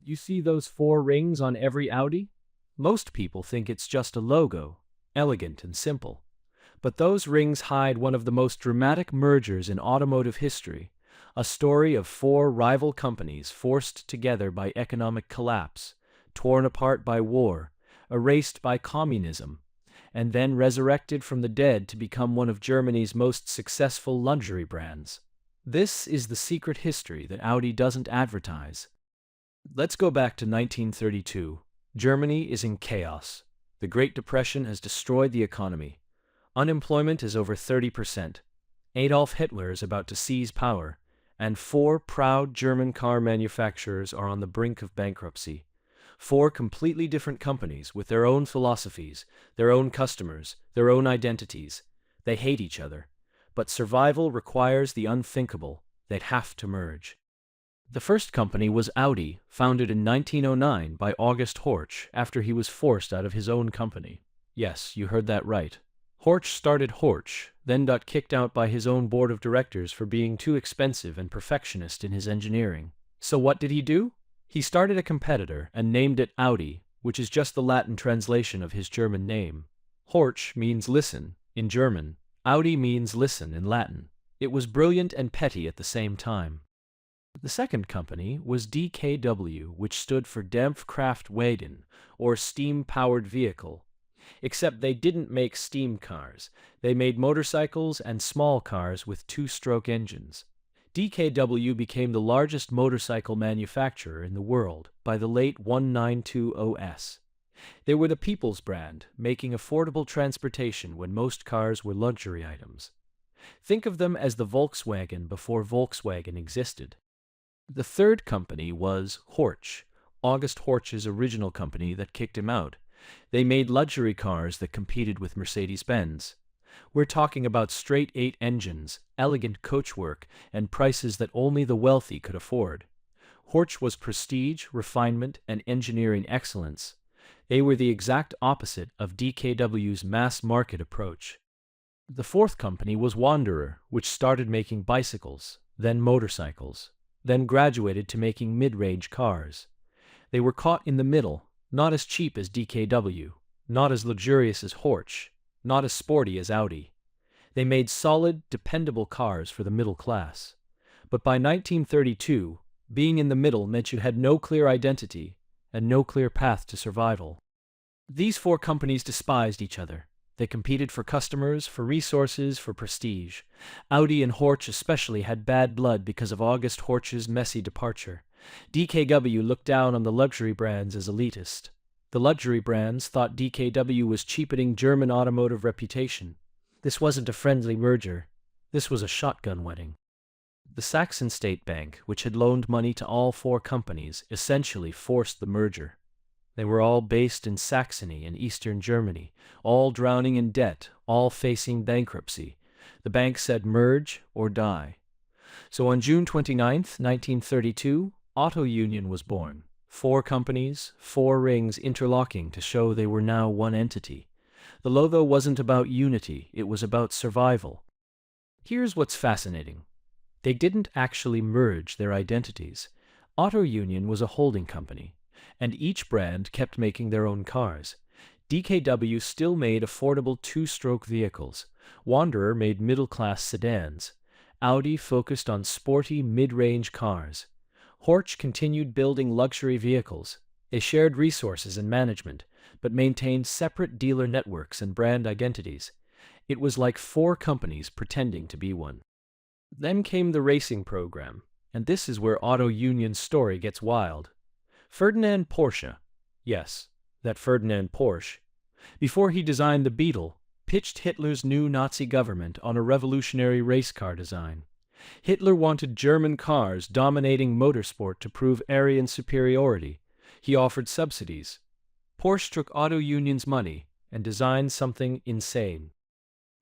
You see those four rings on every Audi? Most people think it's just a logo, elegant and simple. But those rings hide one of the most dramatic mergers in automotive history, a story of four rival companies forced together by economic collapse, torn apart by war, erased by communism, and then resurrected from the dead to become one of Germany's most successful luxury brands. This is the secret history that Audi doesn't advertise. Let's go back to 1932. Germany is in chaos. The Great Depression has destroyed the economy. Unemployment is over 30%. Adolf Hitler is about to seize power, and four proud German car manufacturers are on the brink of bankruptcy. Four completely different companies with their own philosophies, their own customers, their own identities. They hate each other. But survival requires the unthinkable. They'd have to merge. The first company was Audi, founded in 1909 by August Horch after he was forced out of his own company. Yes, you heard that right. Horch started Horch, then got kicked out by his own board of directors for being too expensive and perfectionist in his engineering. So what did he do? He started a competitor and named it Audi, which is just the Latin translation of his German name. Horch means listen in German. Audi means listen in Latin. It was brilliant and petty at the same time. The second company was DKW, which stood for Dampfkraftwagen, or steam-powered vehicle. Except they didn't make steam cars. They made motorcycles and small cars with two-stroke engines. DKW became the largest motorcycle manufacturer in the world by the late 1920s. They were the people's brand, making affordable transportation when most cars were luxury items. Think of them as the Volkswagen before Volkswagen existed. The third company was Horch, August Horch's original company that kicked him out. They made luxury cars that competed with Mercedes-Benz. We're talking about straight-eight engines, elegant coachwork, and prices that only the wealthy could afford. Horch was prestige, refinement, and engineering excellence. They were the exact opposite of DKW's mass-market approach. The fourth company was Wanderer, which started making bicycles, then motorcycles, then graduated to making mid-range cars. They were caught in the middle, not as cheap as DKW, not as luxurious as Horch, not as sporty as Audi. They made solid, dependable cars for the middle class. But by 1932, being in the middle meant you had no clear identity and no clear path to survival. These four companies despised each other. They competed for customers, for resources, for prestige. Audi and Horch especially had bad blood because of August Horch's messy departure. DKW looked down on the luxury brands as elitist. The luxury brands thought DKW was cheapening German automotive reputation. This wasn't a friendly merger. This was a shotgun wedding. The Saxon State Bank, which had loaned money to all four companies, essentially forced the merger. They were all based in Saxony in eastern Germany, all drowning in debt, all facing bankruptcy. The bank said merge or die. So on June 29, 1932, Auto Union was born. Four companies, four rings interlocking to show they were now one entity. The logo wasn't about unity, it was about survival. Here's what's fascinating. They didn't actually merge their identities. Auto Union was a holding company, and each brand kept making their own cars. DKW still made affordable two-stroke vehicles. Wanderer made middle-class sedans. Audi focused on sporty mid-range cars. Horch continued building luxury vehicles. They shared resources and management, but maintained separate dealer networks and brand identities. It was like four companies pretending to be one. Then came the racing program, and this is where Auto Union's story gets wild. Ferdinand Porsche, yes, that Ferdinand Porsche, before he designed the Beetle, pitched Hitler's new Nazi government on a revolutionary race car design. Hitler wanted German cars dominating motorsport to prove Aryan superiority. He offered subsidies. Porsche took Auto Union's money and designed something insane.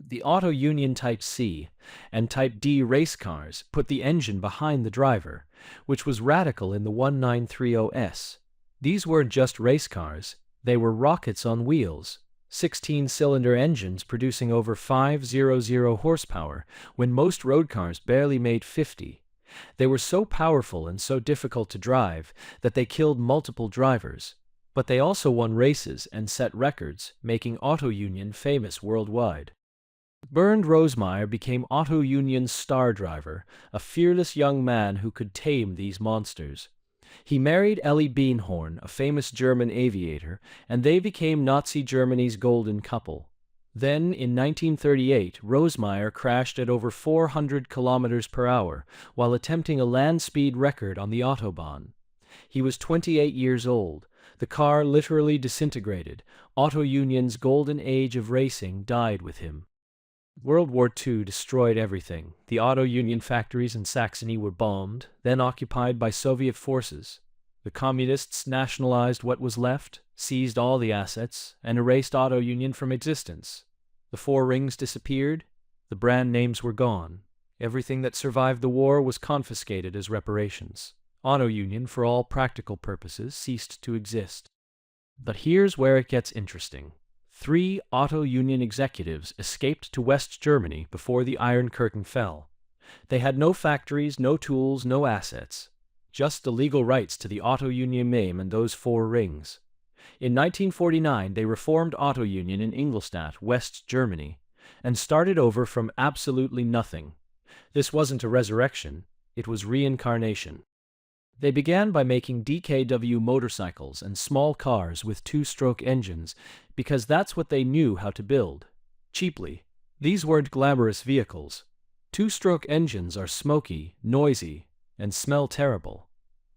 The Auto Union Type C and Type D race cars put the engine behind the driver, which was radical in the 1930s. These weren't just race cars, they were rockets on wheels, 16-cylinder engines producing over 500 horsepower when most road cars barely made 50. They were so powerful and so difficult to drive that they killed multiple drivers, but they also won races and set records, making Auto Union famous worldwide. Bernd Rosemeyer became Auto Union's star driver, a fearless young man who could tame these monsters. He married Ellie Beenhorn, a famous German aviator, and they became Nazi Germany's golden couple. Then, in 1938, Rosemeyer crashed at over 400 kilometers per hour while attempting a land speed record on the Autobahn. He was 28 years old. The car literally disintegrated. Auto Union's golden age of racing died with him. World War II destroyed everything. The Auto Union factories in Saxony were bombed, then occupied by Soviet forces. The Communists nationalized what was left, seized all the assets, and erased Auto Union from existence. The Four Rings disappeared. The brand names were gone. Everything that survived the war was confiscated as reparations. Auto Union, for all practical purposes, ceased to exist. But here's where it gets interesting. 3 Auto Union executives escaped to West Germany before the Iron Curtain fell. They had no factories, no tools, no assets. Just the legal rights to the Auto Union name and those 4 rings. In 1949, they reformed Auto Union in Ingolstadt, West Germany, and started over from absolutely nothing. This wasn't a resurrection, it was reincarnation. They began by making DKW motorcycles and small cars with 2-stroke engines because that's what they knew how to build. Cheaply. These weren't glamorous vehicles. 2-stroke engines are smoky, noisy, and smell terrible.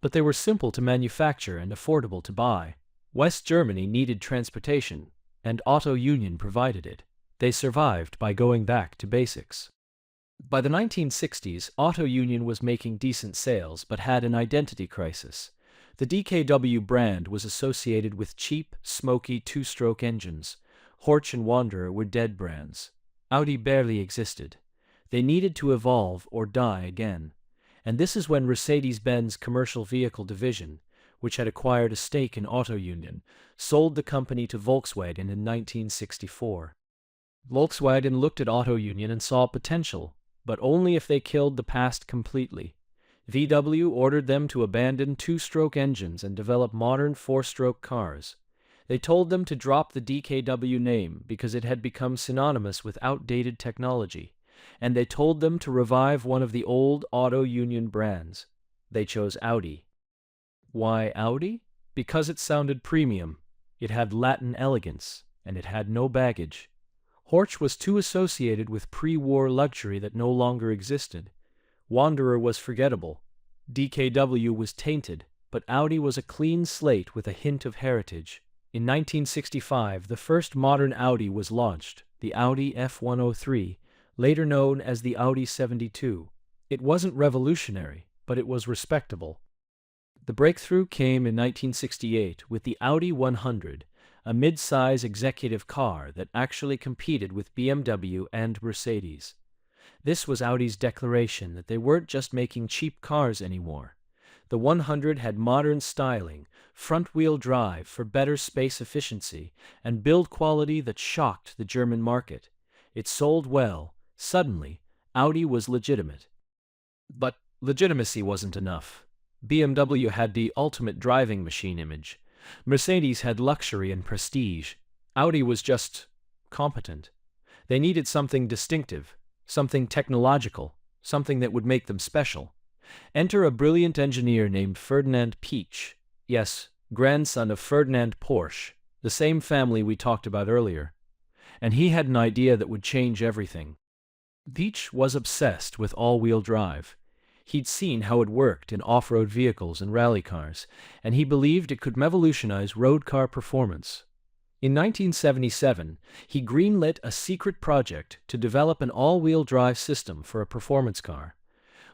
But they were simple to manufacture and affordable to buy. West Germany needed transportation, and Auto Union provided it. They survived by going back to basics. By the 1960s, Auto Union was making decent sales but had an identity crisis. The DKW brand was associated with cheap, smoky 2-stroke engines. Horch and Wanderer were dead brands. Audi barely existed. They needed to evolve or die again. And this is when Mercedes-Benz Commercial Vehicle Division, which had acquired a stake in Auto Union, sold the company to Volkswagen in 1964. Volkswagen looked at Auto Union and saw potential, but only if they killed the past completely. VW ordered them to abandon 2-stroke engines and develop modern 4-stroke cars. They told them to drop the DKW name because it had become synonymous with outdated technology, and they told them to revive one of the old Auto Union brands. They chose Audi. Why Audi? Because it sounded premium. It had Latin elegance, and it had no baggage. Horch was too associated with pre-war luxury that no longer existed. Wanderer was forgettable. DKW was tainted, but Audi was a clean slate with a hint of heritage. In 1965, the first modern Audi was launched, the Audi F103, later known as the Audi 72. It wasn't revolutionary, but it was respectable. The breakthrough came in 1968 with the Audi 100, a mid-size executive car that actually competed with BMW and Mercedes. This was Audi's declaration that they weren't just making cheap cars anymore. The 100 had modern styling, front-wheel drive for better space efficiency, and build quality that shocked the German market. It sold well. Suddenly, Audi was legitimate. But legitimacy wasn't enough. BMW had the ultimate driving machine image. Mercedes had luxury and prestige. Audi was just competent. They needed something distinctive, something technological, something that would make them special. Enter a brilliant engineer named Ferdinand Piëch. Yes, grandson of Ferdinand Porsche, the same family we talked about earlier. And he had an idea that would change everything. Piëch was obsessed with all-wheel drive. He'd seen how it worked in off-road vehicles and rally cars, and he believed it could revolutionize road car performance. In 1977, he greenlit a secret project to develop an all-wheel drive system for a performance car.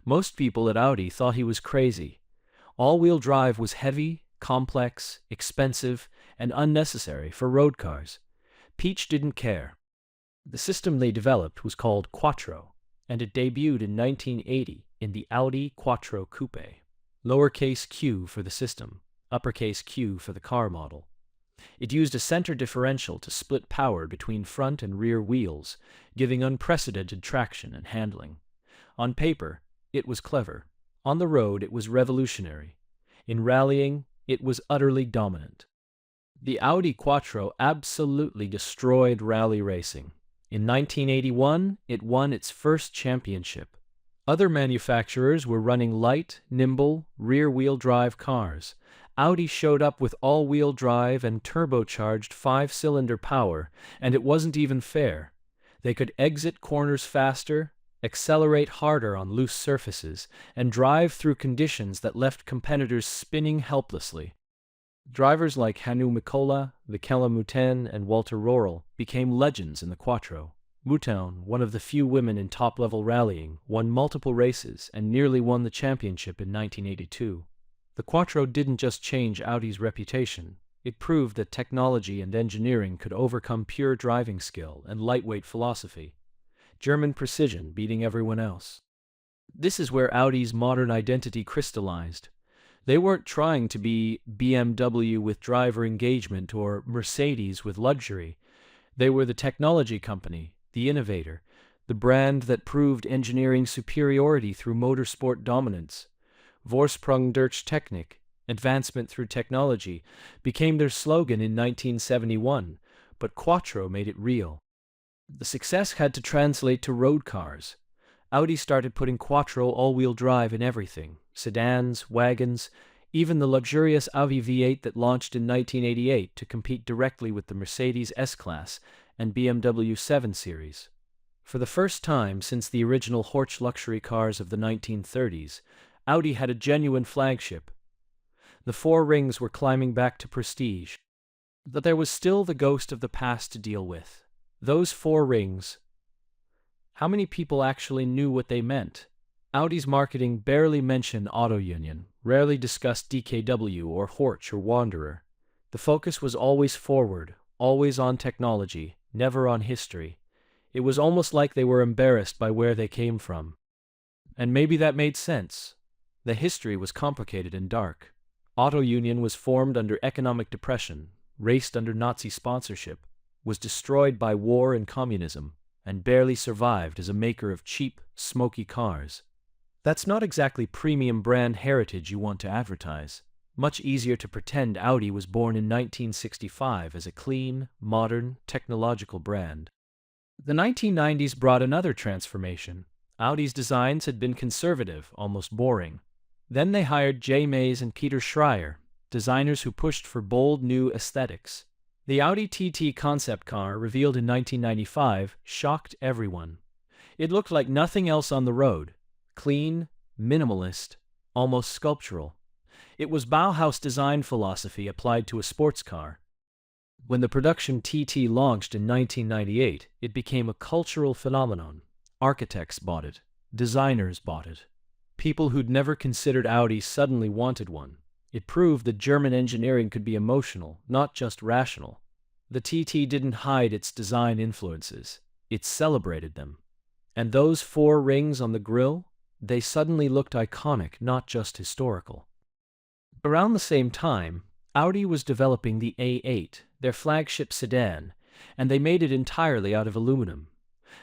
Most people at Audi thought he was crazy. All-wheel drive was heavy, complex, expensive, and unnecessary for road cars. Piëch didn't care. The system they developed was called Quattro, and it debuted in 1980 in the Audi Quattro Coupe. Lowercase q for the system, uppercase Q for the car model. It used a center differential to split power between front and rear wheels, giving unprecedented traction and handling. On paper, it was clever. On the road, it was revolutionary. In rallying, it was utterly dominant. The Audi Quattro absolutely destroyed rally racing. In 1981, it won its first championship. Other manufacturers were running light, nimble, rear-wheel drive cars. Audi showed up with all-wheel drive and turbocharged 5-cylinder power, and it wasn't even fair. They could exit corners faster, accelerate harder on loose surfaces, and drive through conditions that left competitors spinning helplessly. Drivers like Hannu Mikkola, Michela Mouton, and Walter Röhrl became legends in the Quattro. Mouton, one of the few women in top-level rallying, won multiple races and nearly won the championship in 1982. The Quattro didn't just change Audi's reputation, it proved that technology and engineering could overcome pure driving skill and lightweight philosophy. German precision beating everyone else. This is where Audi's modern identity crystallized. They weren't trying to be BMW with driver engagement or Mercedes with luxury. They were the technology company, the innovator, the brand that proved engineering superiority through motorsport dominance. Vorsprung durch Technik, advancement through technology, became their slogan in 1971, but Quattro made it real. The success had to translate to road cars. Audi started putting Quattro all-wheel drive in everything: sedans, wagons, even the luxurious Audi V8 that launched in 1988 to compete directly with the Mercedes S-Class and BMW 7 Series. For the first time since the original Horch luxury cars of the 1930s, Audi had a genuine flagship. The Four Rings were climbing back to prestige. But there was still the ghost of the past to deal with. Those Four Rings. How many people actually knew what they meant? Audi's marketing barely mentioned Auto Union, rarely discussed DKW or Horch or Wanderer. The focus was always forward, always on technology, never on history. It was almost like they were embarrassed by where they came from. And maybe that made sense. The history was complicated and dark. Auto Union was formed under economic depression, raced under Nazi sponsorship, was destroyed by war and communism, and barely survived as a maker of cheap, smoky cars. That's not exactly premium brand heritage you want to advertise. Much easier to pretend Audi was born in 1965 as a clean, modern, technological brand. The 1990s brought another transformation. Audi's designs had been conservative, almost boring. Then they hired J. Mays and Peter Schreier, designers who pushed for bold new aesthetics. The Audi TT concept car, revealed in 1995, shocked everyone. It looked like nothing else on the road. Clean, minimalist, almost sculptural. It was Bauhaus design philosophy applied to a sports car. When the production TT launched in 1998, it became a cultural phenomenon. Architects bought it. Designers bought it. People who'd never considered Audi suddenly wanted one. It proved that German engineering could be emotional, not just rational. The TT didn't hide its design influences. It celebrated them. And those four rings on the grille? They suddenly looked iconic, not just historical. Around the same time, Audi was developing the A8, their flagship sedan, and they made it entirely out of aluminum.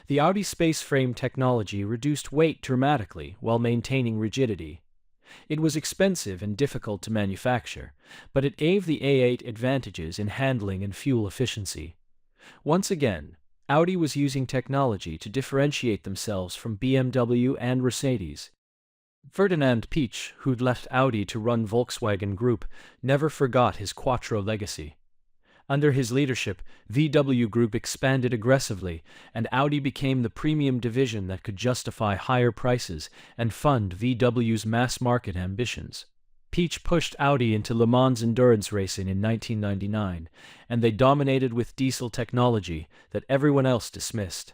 The Audi space frame technology reduced weight dramatically while maintaining rigidity. It was expensive and difficult to manufacture, but it gave the A8 advantages in handling and fuel efficiency. Once again, Audi was using technology to differentiate themselves from BMW and Mercedes. Ferdinand Piëch, who'd left Audi to run Volkswagen Group, never forgot his Quattro legacy. Under his leadership, VW Group expanded aggressively, and Audi became the premium division that could justify higher prices and fund VW's mass-market ambitions. Piëch pushed Audi into Le Mans endurance racing in 1999, and they dominated with diesel technology that everyone else dismissed.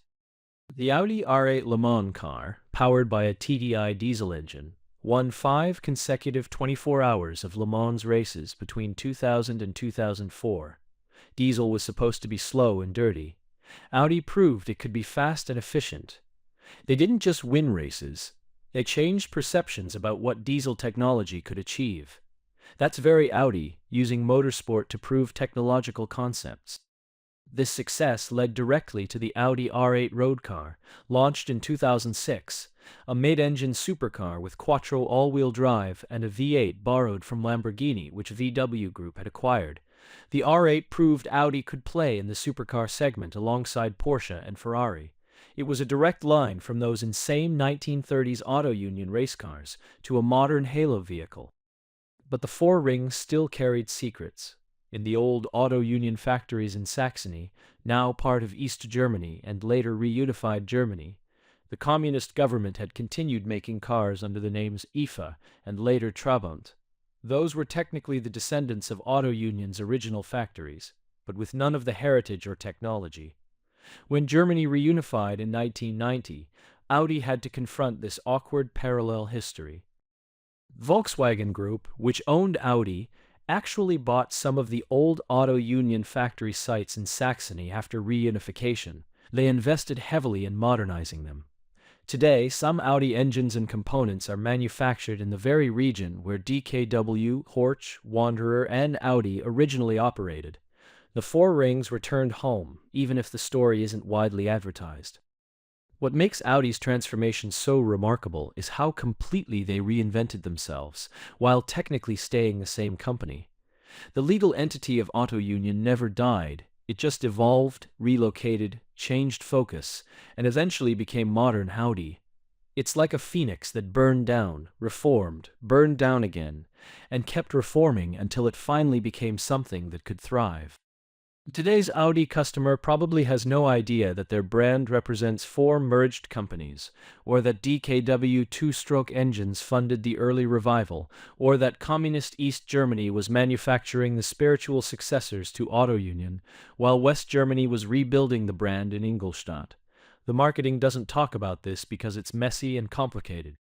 The Audi R8 Le Mans car, powered by a TDI diesel engine, won 5 consecutive 24 hours of Le Mans races between 2000 and 2004. Diesel was supposed to be slow and dirty. Audi proved it could be fast and efficient. They didn't just win races. They changed perceptions about what diesel technology could achieve. That's very Audi, using motorsport to prove technological concepts. This success led directly to the Audi R8 road car, launched in 2006, a mid-engine supercar with Quattro all-wheel drive and a V8 borrowed from Lamborghini, which VW Group had acquired. The R8 proved Audi could play in the supercar segment alongside Porsche and Ferrari. It was a direct line from those insane 1930s auto union race cars to a modern halo vehicle. But the Four Rings still carried secrets. In the old auto union factories in Saxony, now part of East Germany and later reunified Germany, the communist government had continued making cars under the names IFA and later Trabant. Those were technically the descendants of auto unions' original factories, but with none of the heritage or technology. When Germany reunified in 1990, Audi had to confront this awkward parallel history. Volkswagen Group, which owned Audi, actually bought some of the old auto union factory sites in Saxony after reunification. They invested heavily in modernizing them. Today, some Audi engines and components are manufactured in the very region where DKW, Horch, Wanderer, and Audi originally operated. The Four Rings returned home, even if the story isn't widely advertised. What makes Audi's transformation so remarkable is how completely they reinvented themselves, while technically staying the same company. The legal entity of Auto Union never died, it just evolved, relocated, changed focus, and eventually became modern Audi. It's like a phoenix that burned down, reformed, burned down again, and kept reforming until it finally became something that could thrive. Today's Audi customer probably has no idea that their brand represents four merged companies, or that DKW two-stroke engines funded the early revival, or that communist East Germany was manufacturing the spiritual successors to Auto Union, while West Germany was rebuilding the brand in Ingolstadt. The marketing doesn't talk about this because it's messy and complicated.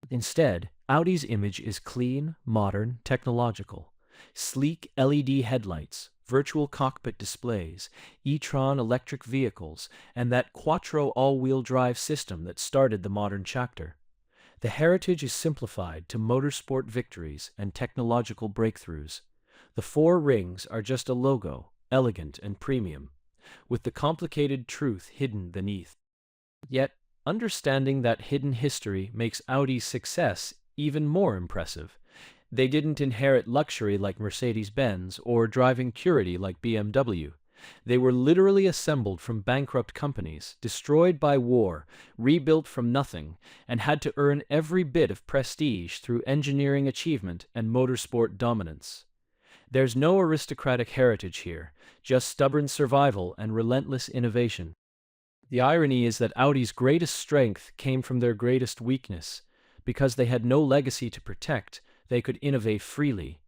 Instead, Audi's image is clean, modern, technological. Sleek LED headlights, virtual cockpit displays, E-Tron electric vehicles, and that Quattro all-wheel drive system that started the modern chapter. The heritage is simplified to motorsport victories and technological breakthroughs. The Four Rings are just a logo, elegant and premium, with the complicated truth hidden beneath. Yet, understanding that hidden history makes Audi's success even more impressive. They didn't inherit luxury like Mercedes-Benz or driving purity like BMW. They were literally assembled from bankrupt companies, destroyed by war, rebuilt from nothing, and had to earn every bit of prestige through engineering achievement and motorsport dominance. There's no aristocratic heritage here, just stubborn survival and relentless innovation. The irony is that Audi's greatest strength came from their greatest weakness. Because they had no legacy to protect, they could innovate freely.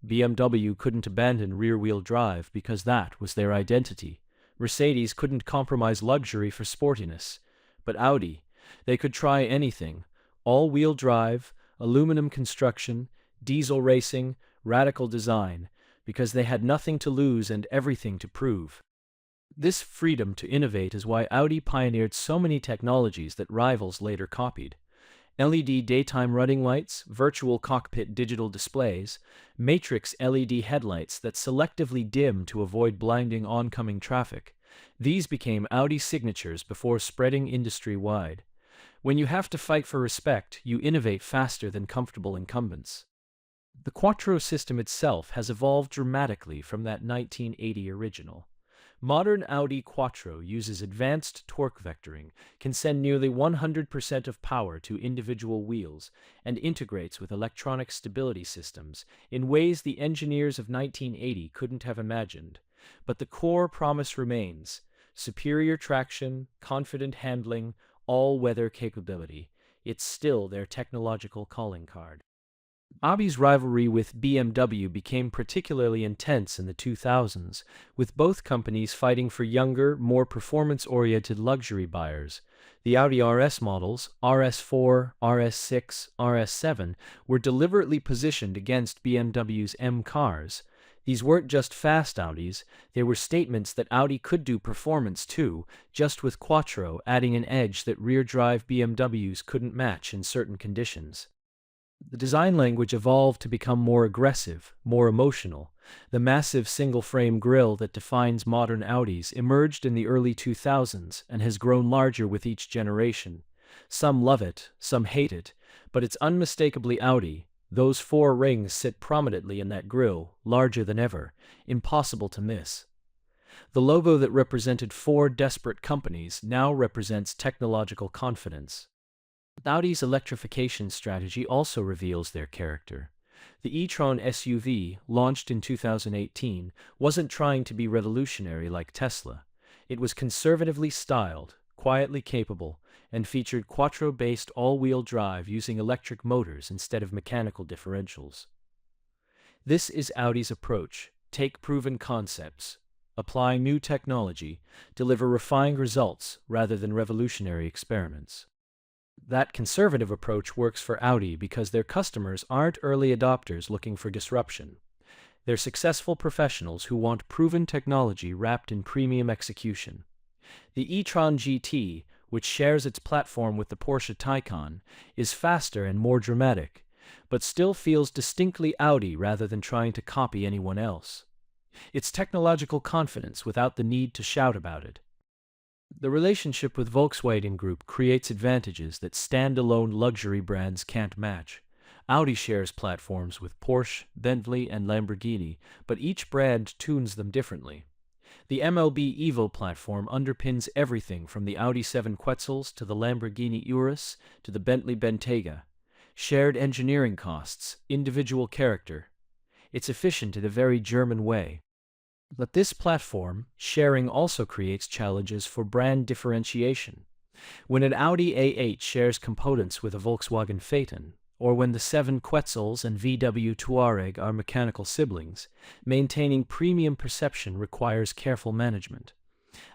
BMW couldn't abandon rear-wheel drive because that was their identity. Mercedes couldn't compromise luxury for sportiness. But Audi, they could try anything. All-wheel drive, aluminum construction, diesel racing, radical design, because they had nothing to lose and everything to prove. This freedom to innovate is why Audi pioneered so many technologies that rivals later copied. LED daytime running lights, virtual cockpit digital displays, matrix LED headlights that selectively dim to avoid blinding oncoming traffic. These became Audi signatures before spreading industry-wide. When you have to fight for respect, you innovate faster than comfortable incumbents. The Quattro system itself has evolved dramatically from that 1980 original. Modern Audi Quattro uses advanced torque vectoring, can send nearly 100% of power to individual wheels, and integrates with electronic stability systems in ways the engineers of 1980 couldn't have imagined. But the core promise remains: superior traction, confident handling, all-weather capability. It's still their technological calling card. Audi's rivalry with BMW became particularly intense in the 2000s, with both companies fighting for younger, more performance-oriented luxury buyers. The Audi RS models, RS4, RS6, RS7, were deliberately positioned against BMW's M cars. These weren't just fast Audis, they were statements that Audi could do performance too, just with Quattro adding an edge that rear-drive BMWs couldn't match in certain conditions. The design language evolved to become more aggressive, more emotional. The massive single-frame grille that defines modern Audis emerged in the early 2000s and has grown larger with each generation. Some love it, some hate it, but it's unmistakably Audi. Those four rings sit prominently in that grille, larger than ever, impossible to miss. The logo that represented four desperate companies now represents technological confidence. Audi's electrification strategy also reveals their character. The E-Tron SUV, launched in 2018, wasn't trying to be revolutionary like Tesla. It was conservatively styled, quietly capable, and featured Quattro-based all-wheel drive using electric motors instead of mechanical differentials. This is Audi's approach: take proven concepts, apply new technology, deliver refined results rather than revolutionary experiments. That conservative approach works for Audi because their customers aren't early adopters looking for disruption. They're successful professionals who want proven technology wrapped in premium execution. The e-tron GT, which shares its platform with the Porsche Taycan, is faster and more dramatic, but still feels distinctly Audi rather than trying to copy anyone else. It's technological confidence without the need to shout about it. The relationship with Volkswagen Group creates advantages that standalone luxury brands can't match. Audi shares platforms with Porsche, Bentley, and Lamborghini, but each brand tunes them differently. The MLB Evo platform underpins everything from the Audi 7 Quetzals to the Lamborghini Urus to the Bentley Bentayga. Shared engineering costs, individual character. It's efficient in a very German way. But this platform sharing also creates challenges for brand differentiation. When an Audi A8 shares components with a Volkswagen Phaeton, or when the 7 Quetzals and VW Touareg are mechanical siblings, maintaining premium perception requires careful management.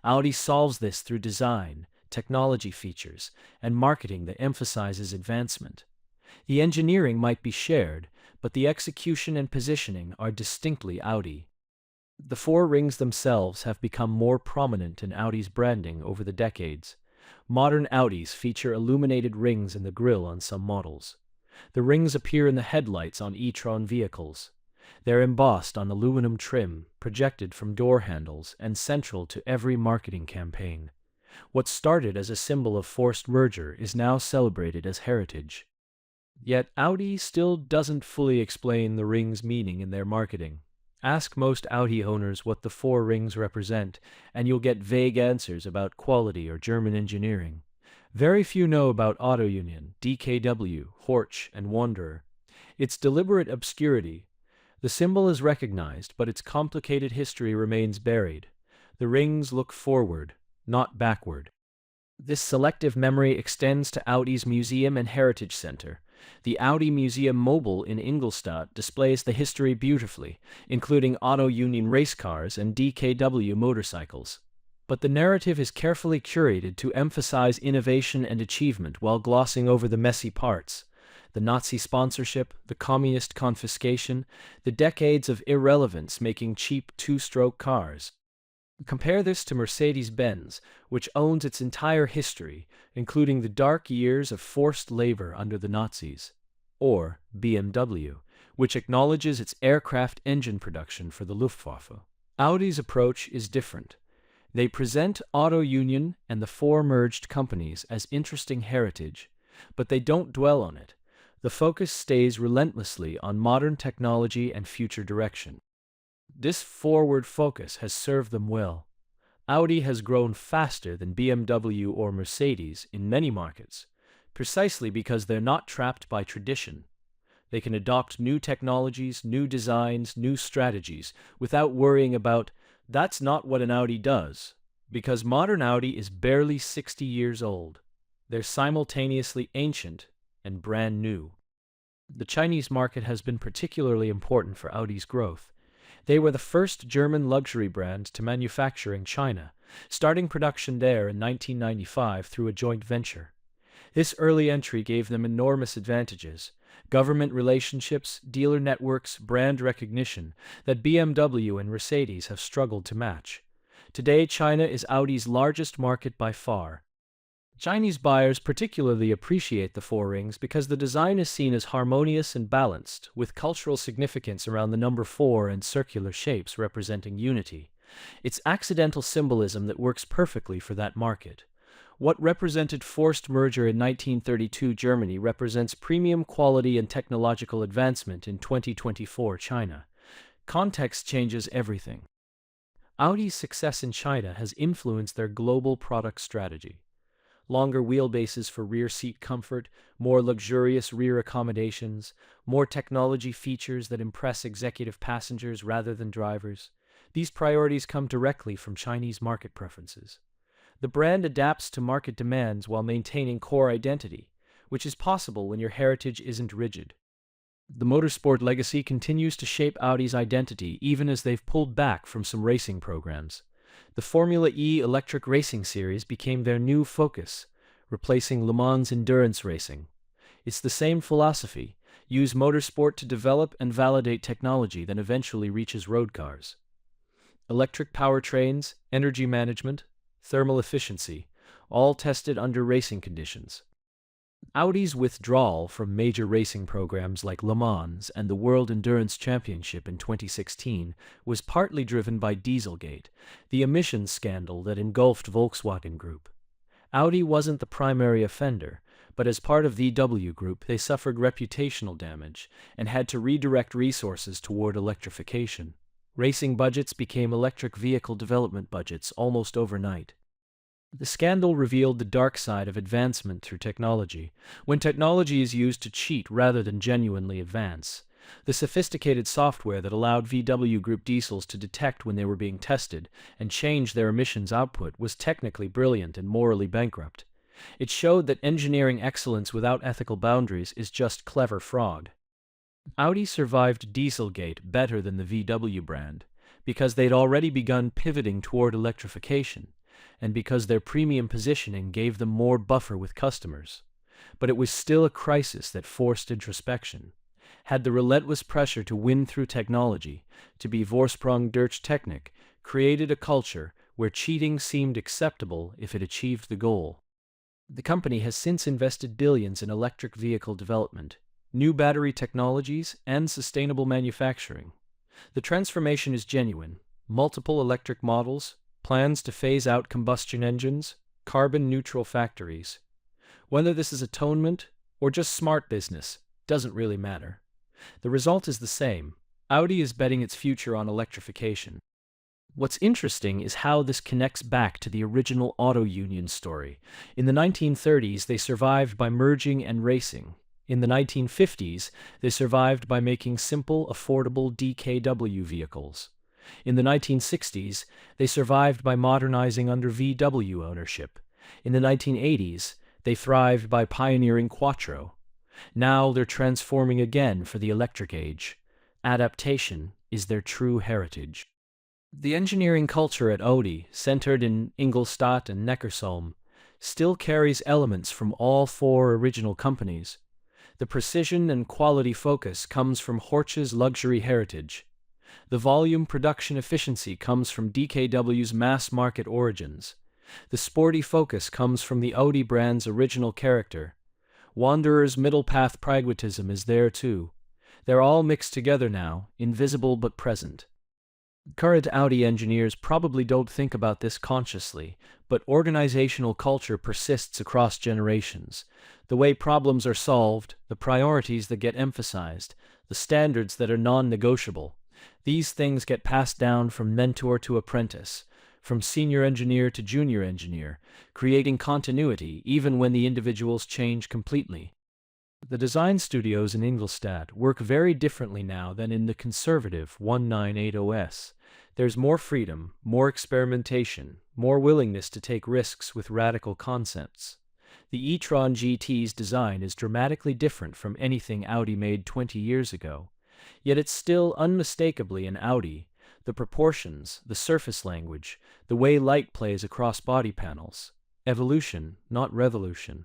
Audi solves this through design, technology features, and marketing that emphasizes advancement. The engineering might be shared, but the execution and positioning are distinctly Audi. The four rings themselves have become more prominent in Audi's branding over the decades. Modern Audis feature illuminated rings in the grille on some models. The rings appear in the headlights on e-tron vehicles. They're embossed on aluminum trim, projected from door handles, and central to every marketing campaign. What started as a symbol of forced merger is now celebrated as heritage. Yet Audi still doesn't fully explain the ring's meaning in their marketing. Ask most Audi owners what the four rings represent, and you'll get vague answers about quality or German engineering. Very few know about Auto Union, DKW, Horch, and Wanderer. It's deliberate obscurity. The symbol is recognized, but its complicated history remains buried. The rings look forward, not backward. This selective memory extends to Audi's Museum and Heritage Center. The Audi Museum Mobile in Ingolstadt displays the history beautifully, including Auto Union race cars and DKW motorcycles. But the narrative is carefully curated to emphasize innovation and achievement while glossing over the messy parts. The Nazi sponsorship, the communist confiscation, the decades of irrelevance making cheap two-stroke cars. Compare this to Mercedes-Benz, which owns its entire history, including the dark years of forced labor under the Nazis. Or BMW, which acknowledges its aircraft engine production for the Luftwaffe. Audi's approach is different. They present Auto Union and the four merged companies as interesting heritage, but they don't dwell on it. The focus stays relentlessly on modern technology and future direction. This forward focus has served them well. Audi has grown faster than BMW or Mercedes in many markets, precisely because they're not trapped by tradition. They can adopt new technologies, new designs, new strategies, without worrying about, that's not what an Audi does, because modern Audi is barely 60 years old. They're simultaneously ancient and brand new. The Chinese market has been particularly important for Audi's growth. They were the first German luxury brand to manufacture in China, starting production there in 1995 through a joint venture. This early entry gave them enormous advantages: government relationships, dealer networks, brand recognition that BMW and Mercedes have struggled to match. Today, China is Audi's largest market by far. Chinese buyers particularly appreciate the Four Rings because the design is seen as harmonious and balanced, with cultural significance around the number 4 and circular shapes representing unity. It's accidental symbolism that works perfectly for that market. What represented forced merger in 1932 Germany represents premium quality and technological advancement in 2024 China. Context changes everything. Audi's success in China has influenced their global product strategy. Longer wheelbases for rear seat comfort, more luxurious rear accommodations, more technology features that impress executive passengers rather than drivers. These priorities come directly from Chinese market preferences. The brand adapts to market demands while maintaining core identity, which is possible when your heritage isn't rigid. The motorsport legacy continues to shape Audi's identity even as they've pulled back from some racing programs. The Formula E electric racing series became their new focus, replacing Le Mans endurance racing. It's the same philosophy: use motorsport to develop and validate technology that eventually reaches road cars. Electric powertrains, energy management, thermal efficiency, all tested under racing conditions. Audi's withdrawal from major racing programs like Le Mans and the World Endurance Championship in 2016 was partly driven by Dieselgate, the emissions scandal that engulfed Volkswagen Group. Audi wasn't the primary offender, but as part of VW Group they suffered reputational damage and had to redirect resources toward electrification. Racing budgets became electric vehicle development budgets almost overnight. The scandal revealed the dark side of advancement through technology, when technology is used to cheat rather than genuinely advance. The sophisticated software that allowed VW Group diesels to detect when they were being tested and change their emissions output was technically brilliant and morally bankrupt. It showed that engineering excellence without ethical boundaries is just clever fraud. Audi survived Dieselgate better than the VW brand, because they'd already begun pivoting toward electrification, and because their premium positioning gave them more buffer with customers. But it was still a crisis that forced introspection. Had the relentless pressure to win through technology, to be Vorsprung durch Technik, created a culture where cheating seemed acceptable if it achieved the goal. The company has since invested billions in electric vehicle development, new battery technologies, and sustainable manufacturing. The transformation is genuine. Multiple electric models, plans to phase out combustion engines, carbon-neutral factories. Whether this is atonement or just smart business doesn't really matter. The result is the same. Audi is betting its future on electrification. What's interesting is how this connects back to the original auto union story. In the 1930s, they survived by merging and racing. In the 1950s, they survived by making simple, affordable DKW vehicles. In the 1960s, they survived by modernizing under VW ownership. In the 1980s, they thrived by pioneering Quattro. Now they're transforming again for the electric age. Adaptation is their true heritage. The engineering culture at Audi, centered in Ingolstadt and Neckarsulm, still carries elements from all four original companies. The precision and quality focus comes from Horch's luxury heritage. The volume production efficiency comes from DKW's mass-market origins. The sporty focus comes from the Audi brand's original character. Wanderer's middle-path pragmatism is there too. They're all mixed together now, invisible but present. Current Audi engineers probably don't think about this consciously, but organizational culture persists across generations. The way problems are solved, the priorities that get emphasized, the standards that are non-negotiable. These things get passed down from mentor to apprentice, from senior engineer to junior engineer, creating continuity even when the individuals change completely. The design studios in Ingolstadt work very differently now than in the conservative 1980s. There's more freedom, more experimentation, more willingness to take risks with radical concepts. The E-Tron GT's design is dramatically different from anything Audi made 20 years ago. Yet it's still unmistakably an Audi. The proportions, the surface language, the way light plays across body panels. Evolution, not revolution.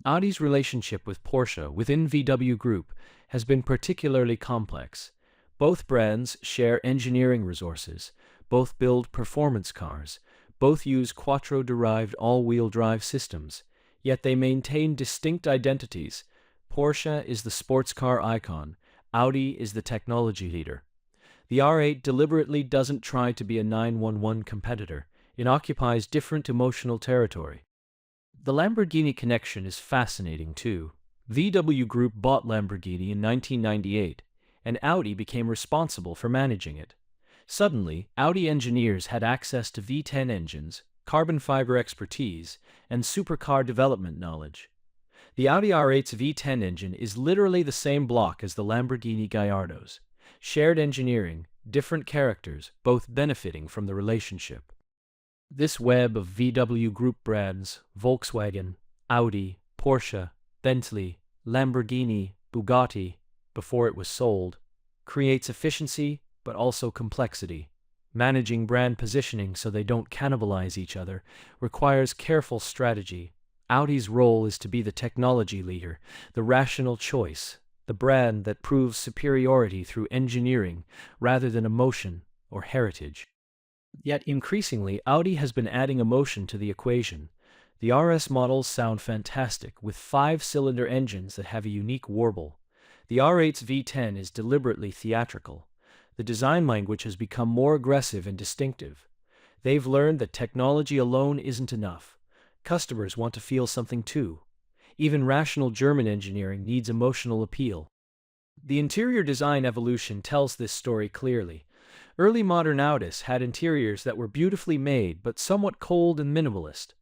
Audi's relationship with Porsche within VW Group has been particularly complex. Both brands share engineering resources, both build performance cars, Both use Quattro-derived all-wheel drive systems, yet they maintain distinct identities. Porsche is the sports car icon, Audi is the technology leader. The R8 deliberately doesn't try to be a 911 competitor. It occupies different emotional territory. The Lamborghini connection is fascinating too. VW Group bought Lamborghini in 1998, and Audi became responsible for managing it. Suddenly, Audi engineers had access to V10 engines, carbon fiber expertise, and supercar development knowledge. The Audi R8's V10 engine is literally the same block as the Lamborghini Gallardo's. Shared engineering, different characters, both benefiting from the relationship. This web of VW Group brands, Volkswagen, Audi, Porsche, Bentley, Lamborghini, Bugatti, before it was sold, creates efficiency but also complexity. Managing brand positioning so they don't cannibalize each other requires careful strategy. Audi's role is to be the technology leader, the rational choice, the brand that proves superiority through engineering rather than emotion or heritage. Yet increasingly, Audi has been adding emotion to the equation. The RS models sound fantastic, with 5-cylinder engines that have a unique warble. The R8's V10 is deliberately theatrical. The design language has become more aggressive and distinctive. They've learned that technology alone isn't enough. Customers want to feel something too. Even rational German engineering needs emotional appeal. The interior design evolution tells this story clearly. Early modern Audis had interiors that were beautifully made but somewhat cold and minimalist.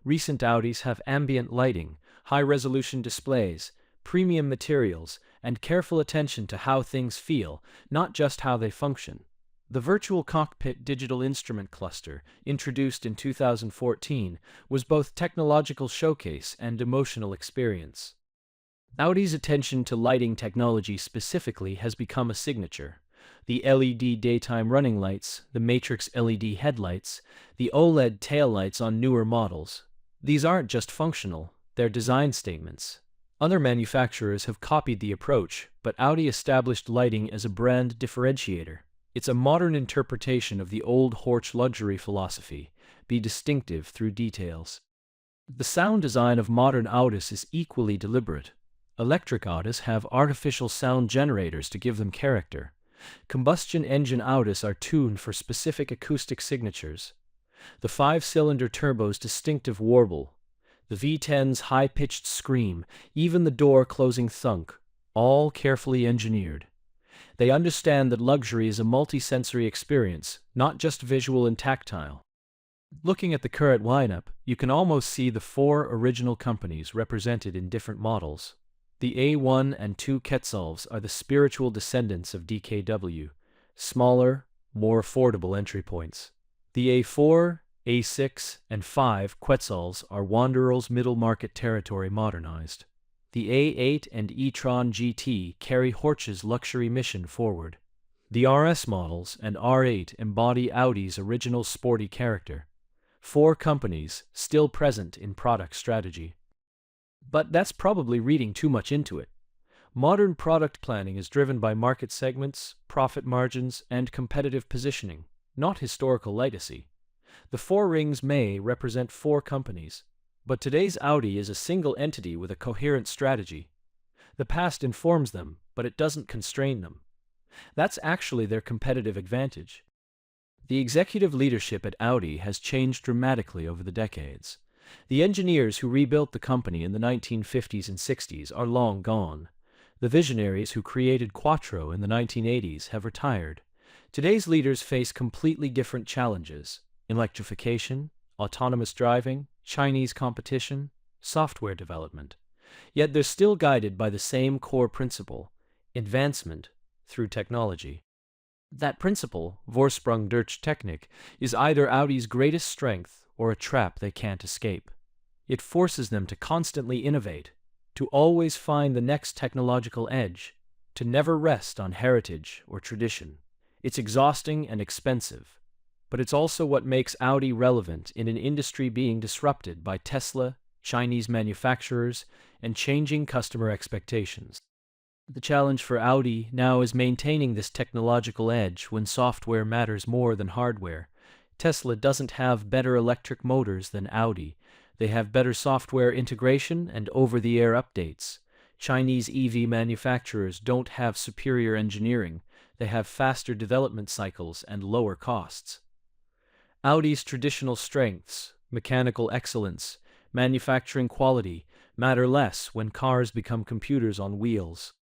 Recent Audis have ambient lighting, high-resolution displays, premium materials, and careful attention to how things feel, not just how they function. The Virtual Cockpit Digital Instrument Cluster, introduced in 2014, was both technological showcase and emotional experience. Audi's attention to lighting technology specifically has become a signature. The LED daytime running lights, the Matrix LED headlights, the OLED taillights on newer models. These aren't just functional, they're design statements. Other manufacturers have copied the approach, but Audi established lighting as a brand differentiator. It's a modern interpretation of the old Horch luxury philosophy: be distinctive through details. The sound design of modern Audis is equally deliberate. Electric Audis have artificial sound generators to give them character. Combustion engine Audis are tuned for specific acoustic signatures. The 5-cylinder turbo's distinctive warble, the V10's high-pitched scream, even the door-closing thunk, all carefully engineered. They understand that luxury is a multi-sensory experience, not just visual and tactile. Looking at the current lineup, you can almost see the 4 original companies represented in different models. The A1 and 2 Quetzals are the spiritual descendants of DKW, smaller, more affordable entry points. The A4, A6, and 5 Quetzals are Wanderer's middle-market territory modernized. The A8 and E-Tron GT carry Horch's luxury mission forward. The RS models and R8 embody Audi's original sporty character. 4 companies still present in product strategy. But that's probably reading too much into it. Modern product planning is driven by market segments, profit margins, and competitive positioning, not historical legacy. The 4 rings may represent 4 companies, but today's Audi is a single entity with a coherent strategy. The past informs them, but it doesn't constrain them. That's actually their competitive advantage. The executive leadership at Audi has changed dramatically over the decades. The engineers who rebuilt the company in the 1950s and 60s are long gone. The visionaries who created Quattro in the 1980s have retired. Today's leaders face completely different challenges: electrification, autonomous driving, Chinese competition, software development. Yet they're still guided by the same core principle: advancement through technology. That principle, Vorsprung durch Technik, is either Audi's greatest strength or a trap they can't escape. It forces them to constantly innovate, to always find the next technological edge, to never rest on heritage or tradition. It's exhausting and expensive, but it's also what makes Audi relevant in an industry being disrupted by Tesla, Chinese manufacturers, and changing customer expectations. The challenge for Audi now is maintaining this technological edge when software matters more than hardware. Tesla doesn't have better electric motors than Audi. They have better software integration and over-the-air updates. Chinese EV manufacturers don't have superior engineering. They have faster development cycles and lower costs. Audi's traditional strengths, mechanical excellence, manufacturing quality, matter less when cars become computers on wheels.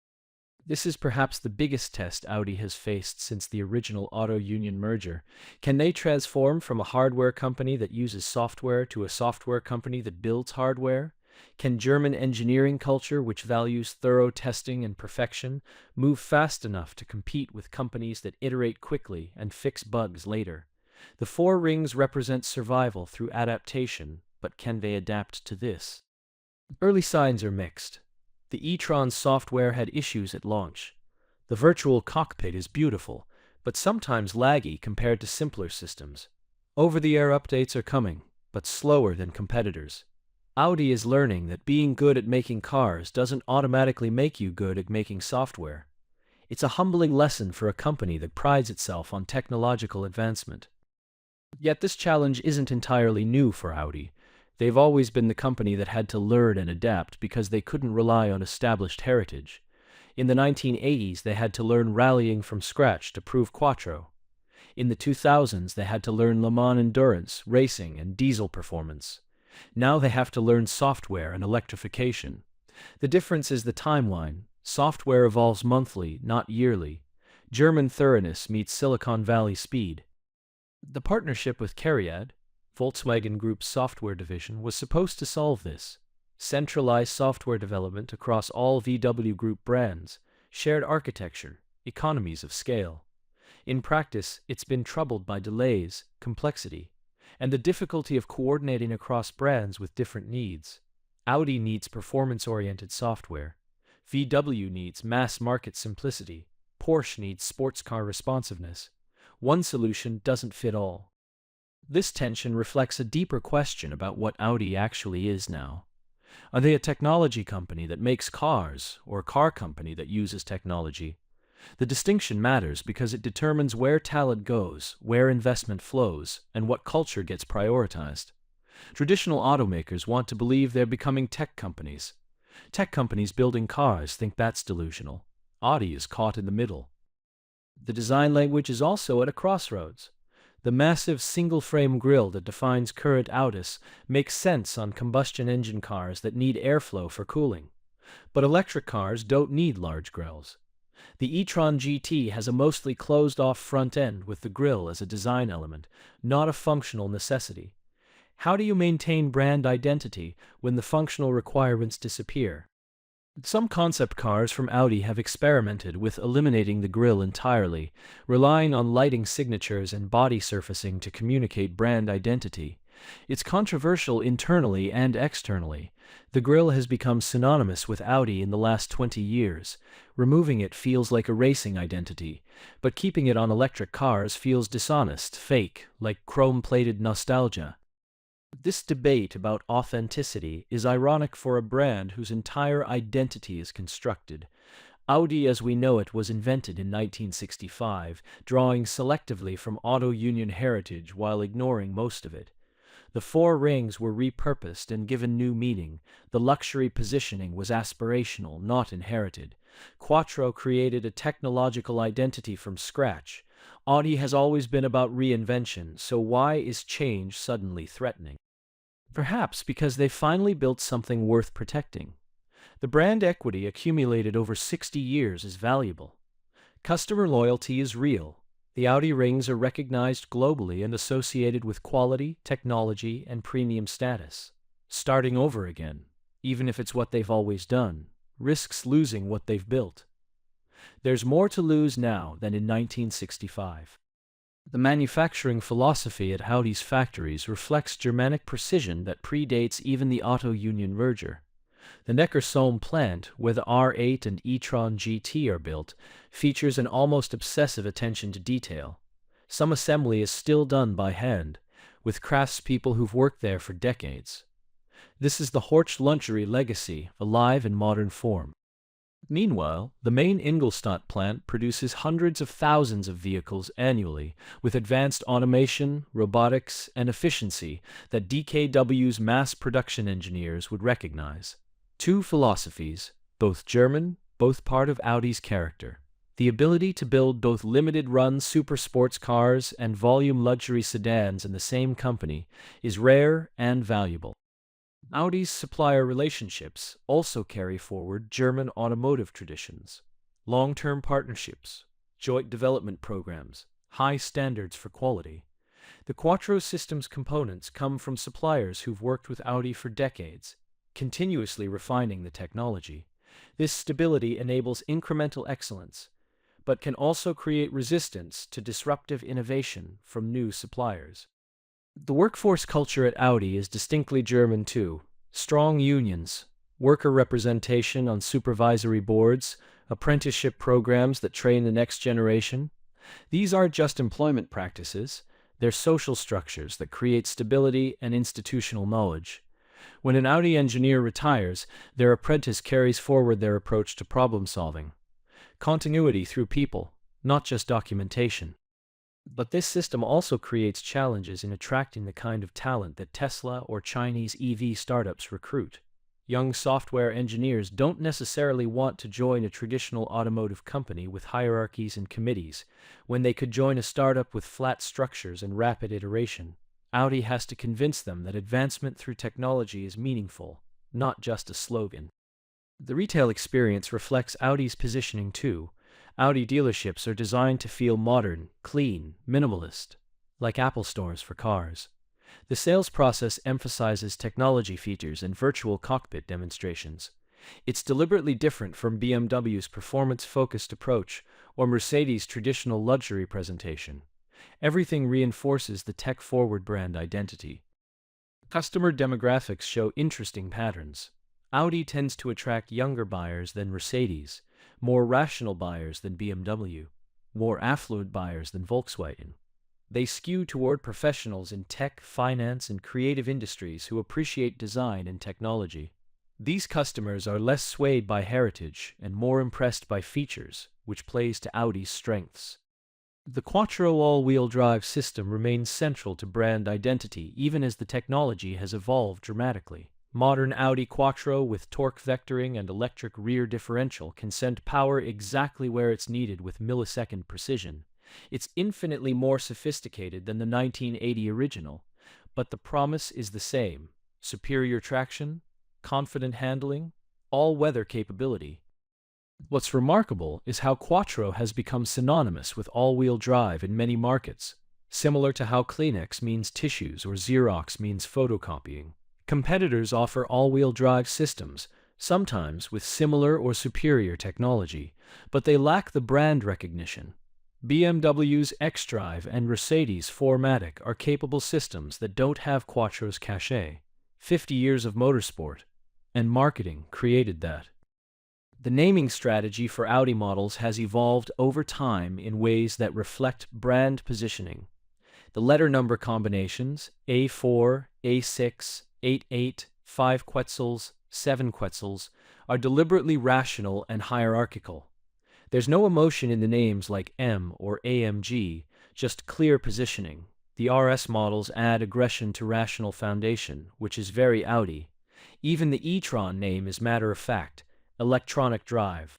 This is perhaps the biggest test Audi has faced since the original Auto Union merger. Can they transform from a hardware company that uses software to a software company that builds hardware? Can German engineering culture, which values thorough testing and perfection, move fast enough to compete with companies that iterate quickly and fix bugs later? The Four Rings represent survival through adaptation, but can they adapt to this? Early signs are mixed. The E-Tron software had issues at launch. The virtual cockpit is beautiful, but sometimes laggy compared to simpler systems. Over-the-air updates are coming, but slower than competitors. Audi is learning that being good at making cars doesn't automatically make you good at making software. It's a humbling lesson for a company that prides itself on technological advancement. Yet this challenge isn't entirely new for Audi. They've always been the company that had to learn and adapt because they couldn't rely on established heritage. In the 1980s, they had to learn rallying from scratch to prove Quattro. In the 2000s, they had to learn Le Mans endurance, racing, and diesel performance. Now they have to learn software and electrification. The difference is the timeline. Software evolves monthly, not yearly. German thoroughness meets Silicon Valley speed. The partnership with KdF, Volkswagen Group's software division, was supposed to solve this. Centralized software development across all VW Group brands, shared architecture, economies of scale. In practice, it's been troubled by delays, complexity, and the difficulty of coordinating across brands with different needs. Audi needs performance-oriented software. VW needs mass-market simplicity. Porsche needs sports car responsiveness. One solution doesn't fit all. This tension reflects a deeper question about what Audi actually is now. Are they a technology company that makes cars, or a car company that uses technology? The distinction matters because it determines where talent goes, where investment flows, and what culture gets prioritized. Traditional automakers want to believe they're becoming tech companies. Tech companies building cars think that's delusional. Audi is caught in the middle. The design language is also at a crossroads. The massive single-frame grille that defines current Audis makes sense on combustion engine cars that need airflow for cooling. But electric cars don't need large grilles. The e-tron GT has a mostly closed-off front end with the grille as a design element, not a functional necessity. How do you maintain brand identity when the functional requirements disappear? Some concept cars from Audi have experimented with eliminating the grille entirely, relying on lighting signatures and body surfacing to communicate brand identity. It's controversial internally and externally. The grille has become synonymous with Audi in the last 20 years. Removing it feels like a racing identity, but keeping it on electric cars feels dishonest, fake, like chrome-plated nostalgia. This debate about authenticity is ironic for a brand whose entire identity is constructed. Audi as we know it was invented in 1965, drawing selectively from Auto Union heritage while ignoring most of it. The Four Rings were repurposed and given new meaning. The luxury positioning was aspirational, not inherited. Quattro created a technological identity from scratch. Audi has always been about reinvention, so why is change suddenly threatening? Perhaps because they finally built something worth protecting. The brand equity accumulated over 60 years is valuable. Customer loyalty is real. The Audi rings are recognized globally and associated with quality, technology, and premium status. Starting over again, even if it's what they've always done, risks losing what they've built. There's more to lose now than in 1965. The manufacturing philosophy at Audi's factories reflects Germanic precision that predates even the Auto Union merger. The Neckarsulm plant, where the R8 and e-tron GT are built, features an almost obsessive attention to detail. Some assembly is still done by hand, with craftspeople who've worked there for decades. This is the Horch luxury legacy, alive in modern form. Meanwhile, the main Ingolstadt plant produces hundreds of thousands of vehicles annually, with advanced automation, robotics, and efficiency that DKW's mass production engineers would recognize. Two philosophies, both German, both part of Audi's character. The ability to build both limited-run super sports cars and volume luxury sedans in the same company is rare and valuable. Audi's supplier relationships also carry forward German automotive traditions. Long-term partnerships, joint development programs, high standards for quality. The Quattro system's components come from suppliers who've worked with Audi for decades, continuously refining the technology. This stability enables incremental excellence, but can also create resistance to disruptive innovation from new suppliers. The workforce culture at Audi is distinctly German too. Strong unions, worker representation on supervisory boards, apprenticeship programs that train the next generation. These aren't just employment practices, they're social structures that create stability and institutional knowledge. When an Audi engineer retires, their apprentice carries forward their approach to problem solving. Continuity through people, not just documentation. But this system also creates challenges in attracting the kind of talent that Tesla or Chinese EV startups recruit. Young software engineers don't necessarily want to join a traditional automotive company with hierarchies and committees, when they could join a startup with flat structures and rapid iteration. Audi has to convince them that advancement through technology is meaningful, not just a slogan. The retail experience reflects Audi's positioning too. Audi dealerships are designed to feel modern, clean, minimalist, like Apple stores for cars. The sales process emphasizes technology features and virtual cockpit demonstrations. It's deliberately different from BMW's performance-focused approach or Mercedes' traditional luxury presentation. Everything reinforces the tech-forward brand identity. Customer demographics show interesting patterns. Audi tends to attract younger buyers than Mercedes, more rational buyers than BMW, more affluent buyers than Volkswagen. They skew toward professionals in tech, finance, and creative industries who appreciate design and technology. These customers are less swayed by heritage and more impressed by features, which plays to Audi's strengths. The Quattro all-wheel drive system remains central to brand identity even as the technology has evolved dramatically. Modern Audi Quattro with torque vectoring and electric rear differential can send power exactly where it's needed with millisecond precision. It's infinitely more sophisticated than the 1980 original, but the promise is the same: superior traction, confident handling, all-weather capability. What's remarkable is how Quattro has become synonymous with all-wheel drive in many markets, similar to how Kleenex means tissues or Xerox means photocopying. Competitors offer all-wheel drive systems, sometimes with similar or superior technology, but they lack the brand recognition. BMW's xDrive and Mercedes' 4MATIC are capable systems that don't have Quattro's cachet. 50 years of motorsport and marketing created that. The naming strategy for Audi models has evolved over time in ways that reflect brand positioning. The letter number combinations A4, A6, 8, 5 Quetzals, 7 Quetzals are deliberately rational and hierarchical. There's no emotion in the names like M or AMG, just clear positioning. The RS models add aggression to rational foundation, which is very Audi. Even the E-Tron name is matter-of-fact, electronic drive.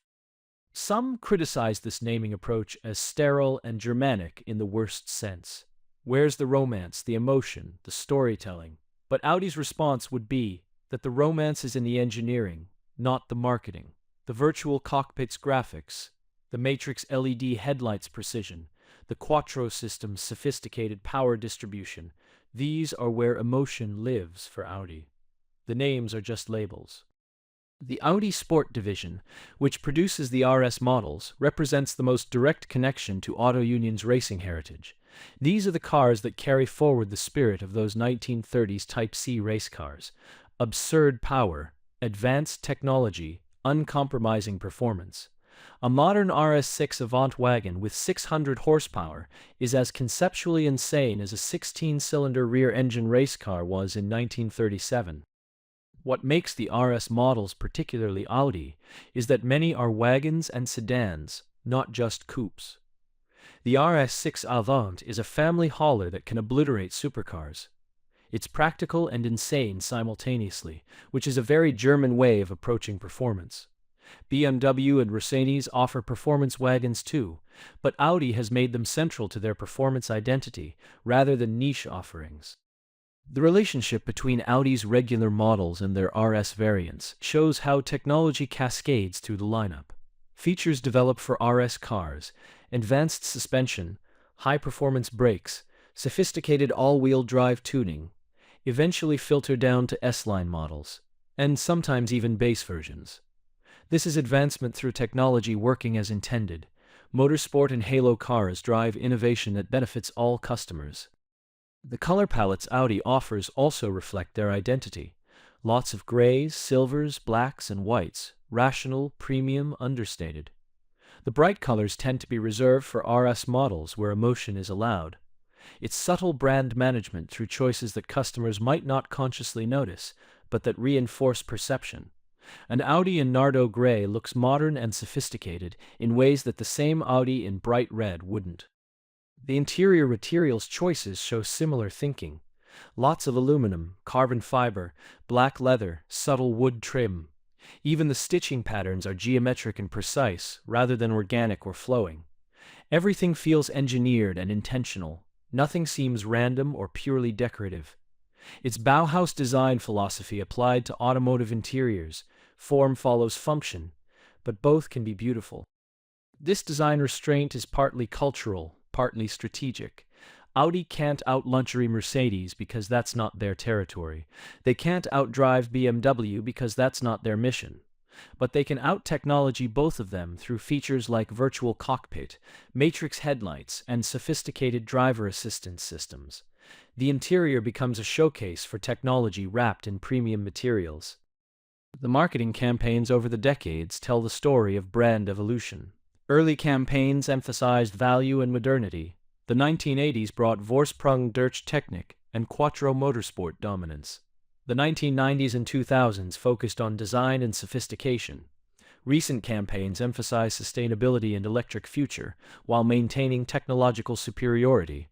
Some criticize this naming approach as sterile and Germanic in the worst sense. Where's the romance, the emotion, the storytelling? But Audi's response would be that the romance is in the engineering, not the marketing. The virtual cockpit's graphics, the Matrix LED headlights' precision, the Quattro system's sophisticated power distribution, these are where emotion lives for Audi. The names are just labels. The Audi Sport division, which produces the RS models, represents the most direct connection to Auto Union's racing heritage. These are the cars that carry forward the spirit of those 1930s Type C race cars. Absurd power, advanced technology, uncompromising performance. A modern RS6 Avant wagon with 600 horsepower is as conceptually insane as a 16-cylinder rear-engine race car was in 1937. What makes the RS models particularly Audi is that many are wagons and sedans, not just coupes. The RS6 Avant is a family hauler that can obliterate supercars. It's practical and insane simultaneously, which is a very German way of approaching performance. BMW and Mercedes offer performance wagons too, but Audi has made them central to their performance identity rather than niche offerings. The relationship between Audi's regular models and their RS variants shows how technology cascades through the lineup. Features developed for RS cars, advanced suspension, high-performance brakes, sophisticated all-wheel drive tuning, eventually filter down to S-line models, and sometimes even base versions. This is advancement through technology working as intended. Motorsport and halo cars drive innovation that benefits all customers. The color palettes Audi offers also reflect their identity. Lots of grays, silvers, blacks, and whites, rational, premium, understated. The bright colors tend to be reserved for RS models where emotion is allowed. It's subtle brand management through choices that customers might not consciously notice, but that reinforce perception. An Audi in Nardo Gray looks modern and sophisticated in ways that the same Audi in bright red wouldn't. The interior materials choices show similar thinking. Lots of aluminum, carbon fiber, black leather, subtle wood trim. Even the stitching patterns are geometric and precise, rather than organic or flowing. Everything feels engineered and intentional. Nothing seems random or purely decorative. It's Bauhaus design philosophy applied to automotive interiors. Form follows function, but both can be beautiful. This design restraint is partly cultural, partly strategic. Audi can't out-luxury Mercedes because that's not their territory. They can't outdrive BMW because that's not their mission. But they can out-technology both of them through features like virtual cockpit, matrix headlights, and sophisticated driver assistance systems. The interior becomes a showcase for technology wrapped in premium materials. The marketing campaigns over the decades tell the story of brand evolution. Early campaigns emphasized value and modernity. The 1980s brought Vorsprung durch Technik and Quattro motorsport dominance. The 1990s and 2000s focused on design and sophistication. Recent campaigns emphasize sustainability and electric future, while maintaining technological superiority.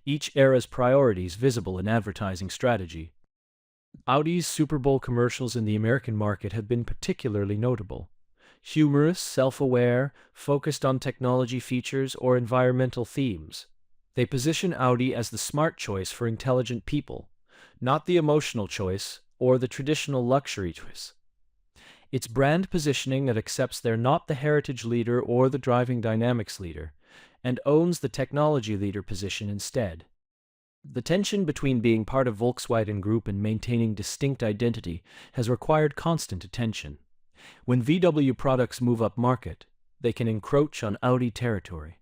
Each era's priorities visible in advertising strategy. Audi's Super Bowl commercials in the American market have been particularly notable. Humorous, self-aware, focused on technology features or environmental themes. They position Audi as the smart choice for intelligent people, not the emotional choice or the traditional luxury choice. It's brand positioning that accepts they're not the heritage leader or the driving dynamics leader, and owns the technology leader position instead. The tension between being part of Volkswagen Group and maintaining distinct identity has required constant attention. When VW products move up market, they can encroach on Audi territory.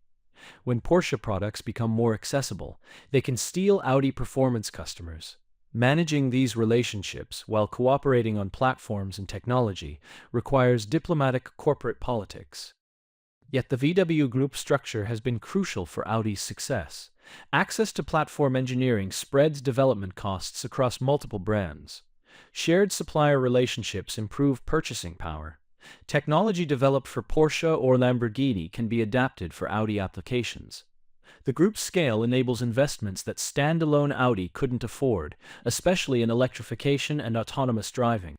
When Porsche products become more accessible, they can steal Audi performance customers. Managing these relationships while cooperating on platforms and technology requires diplomatic corporate politics. Yet the VW Group structure has been crucial for Audi's success. Access to platform engineering spreads development costs across multiple brands. Shared supplier relationships improve purchasing power. Technology developed for Porsche or Lamborghini can be adapted for Audi applications. The group's scale enables investments that standalone Audi couldn't afford, especially in electrification and autonomous driving.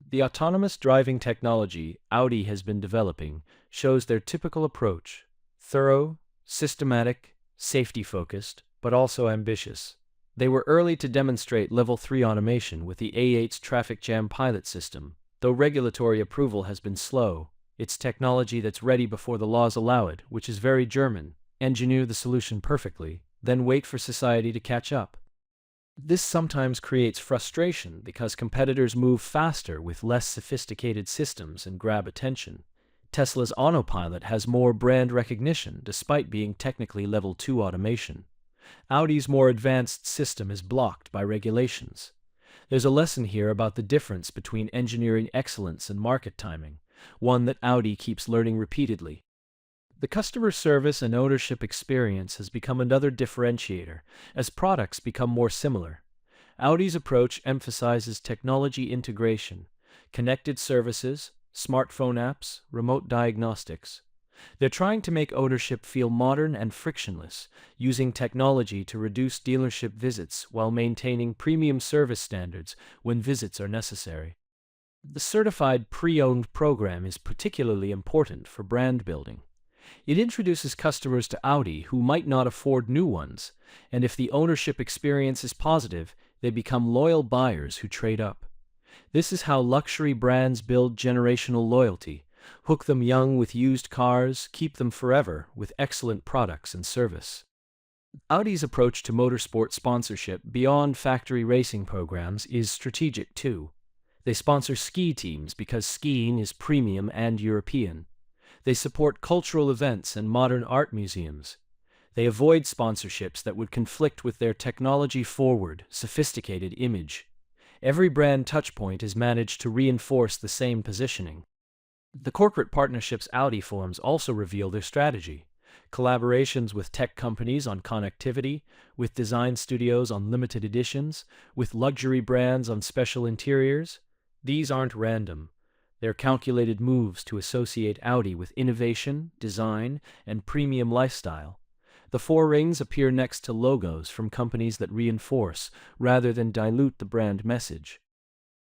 The autonomous driving technology Audi has been developing shows their typical approach: thorough, systematic, safety-focused, but also ambitious. They were early to demonstrate Level 3 automation with the A8's traffic jam pilot system. Though regulatory approval has been slow, it's technology that's ready before the laws allow it, which is very German. Engineer the solution perfectly, then wait for society to catch up. This sometimes creates frustration because competitors move faster with less sophisticated systems and grab attention. Tesla's autopilot has more brand recognition despite being technically Level 2 automation. Audi's more advanced system is blocked by regulations. There's a lesson here about the difference between engineering excellence and market timing, one that Audi keeps learning repeatedly. The customer service and ownership experience has become another differentiator as products become more similar. Audi's approach emphasizes technology integration, connected services, smartphone apps, remote diagnostics. They're trying to make ownership feel modern and frictionless, using technology to reduce dealership visits while maintaining premium service standards when visits are necessary. The certified pre-owned program is particularly important for brand building. It introduces customers to Audi who might not afford new ones, and if the ownership experience is positive, they become loyal buyers who trade up. This is how luxury brands build generational loyalty, hook them young with used cars, keep them forever with excellent products and service. Audi's approach to motorsport sponsorship beyond factory racing programs is strategic too. They sponsor ski teams because skiing is premium and European. They support cultural events and modern art museums. They avoid sponsorships that would conflict with their technology-forward, sophisticated image. Every brand touchpoint is managed to reinforce the same positioning. The corporate partnerships Audi forms also reveal their strategy. Collaborations with tech companies on connectivity, with design studios on limited editions, with luxury brands on special interiors. These aren't random. They're calculated moves to associate Audi with innovation, design, and premium lifestyle. The four rings appear next to logos from companies that reinforce rather than dilute the brand message.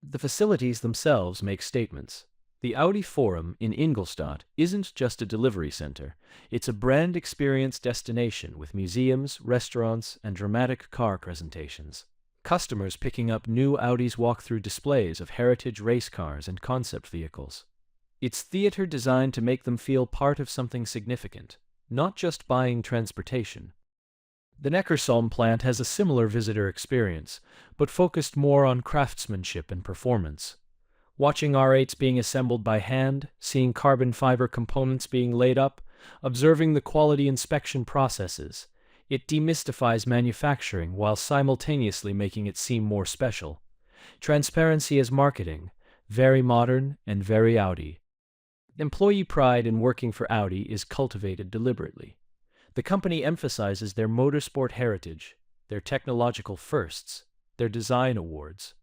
The facilities themselves make statements. The Audi Forum in Ingolstadt isn't just a delivery center, it's a brand experience destination with museums, restaurants, and dramatic car presentations. Customers picking up new Audis walk through displays of heritage race cars and concept vehicles. It's theater designed to make them feel part of something significant, not just buying transportation. The Neckarsulm plant has a similar visitor experience, but focused more on craftsmanship and performance. Watching R8s being assembled by hand, seeing carbon fiber components being laid up, observing the quality inspection processes, it demystifies manufacturing while simultaneously making it seem more special. Transparency as marketing, very modern and very Audi. Employee pride in working for Audi is cultivated deliberately. The company emphasizes their motorsport heritage, their technological firsts, their design awards.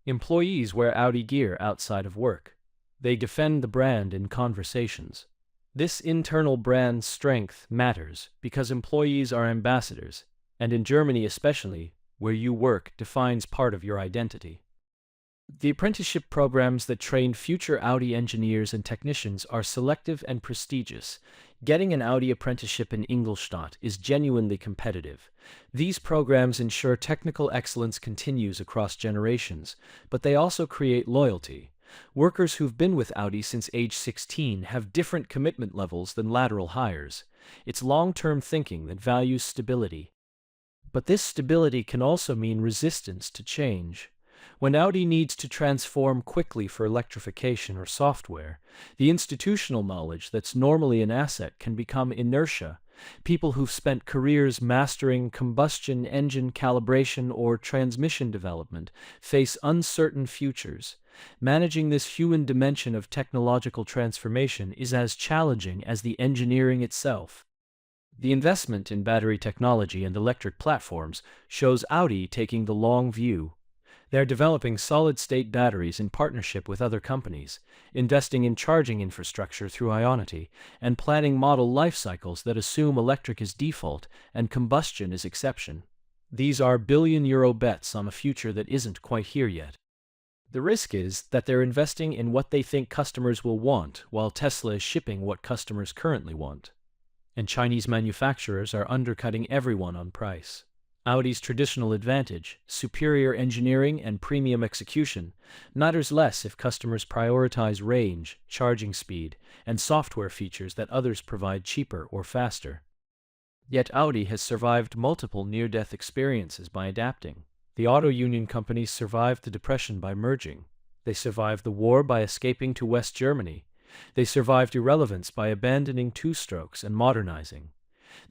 Employees wear Audi gear outside of work. They defend the brand in conversations. This internal brand strength matters because employees are ambassadors, and in Germany especially, where you work defines part of your identity. The apprenticeship programs that train future Audi engineers and technicians are selective and prestigious. Getting an Audi apprenticeship in Ingolstadt is genuinely competitive. These programs ensure technical excellence continues across generations, but they also create loyalty. Workers who've been with Audi since age 16 have different commitment levels than lateral hires. It's long-term thinking that values stability. But this stability can also mean resistance to change. When Audi needs to transform quickly for electrification or software, the institutional knowledge that's normally an asset can become inertia. People who've spent careers mastering combustion engine calibration or transmission development face uncertain futures. Managing this human dimension of technological transformation is as challenging as the engineering itself. The investment in battery technology and electric platforms shows Audi taking the long view. They're developing solid-state batteries in partnership with other companies, investing in charging infrastructure through Ionity, and planning model life cycles that assume electric is default and combustion is exception. These are billion-euro bets on a future that isn't quite here yet. The risk is that they're investing in what they think customers will want, while Tesla is shipping what customers currently want. And Chinese manufacturers are undercutting everyone on price. Audi's traditional advantage, superior engineering and premium execution, matters less if customers prioritize range, charging speed, and software features that others provide cheaper or faster. Yet Audi has survived multiple near-death experiences by adapting. The auto union companies survived the Depression by merging. They survived the war by escaping to West Germany. They survived irrelevance by abandoning two-strokes and modernizing.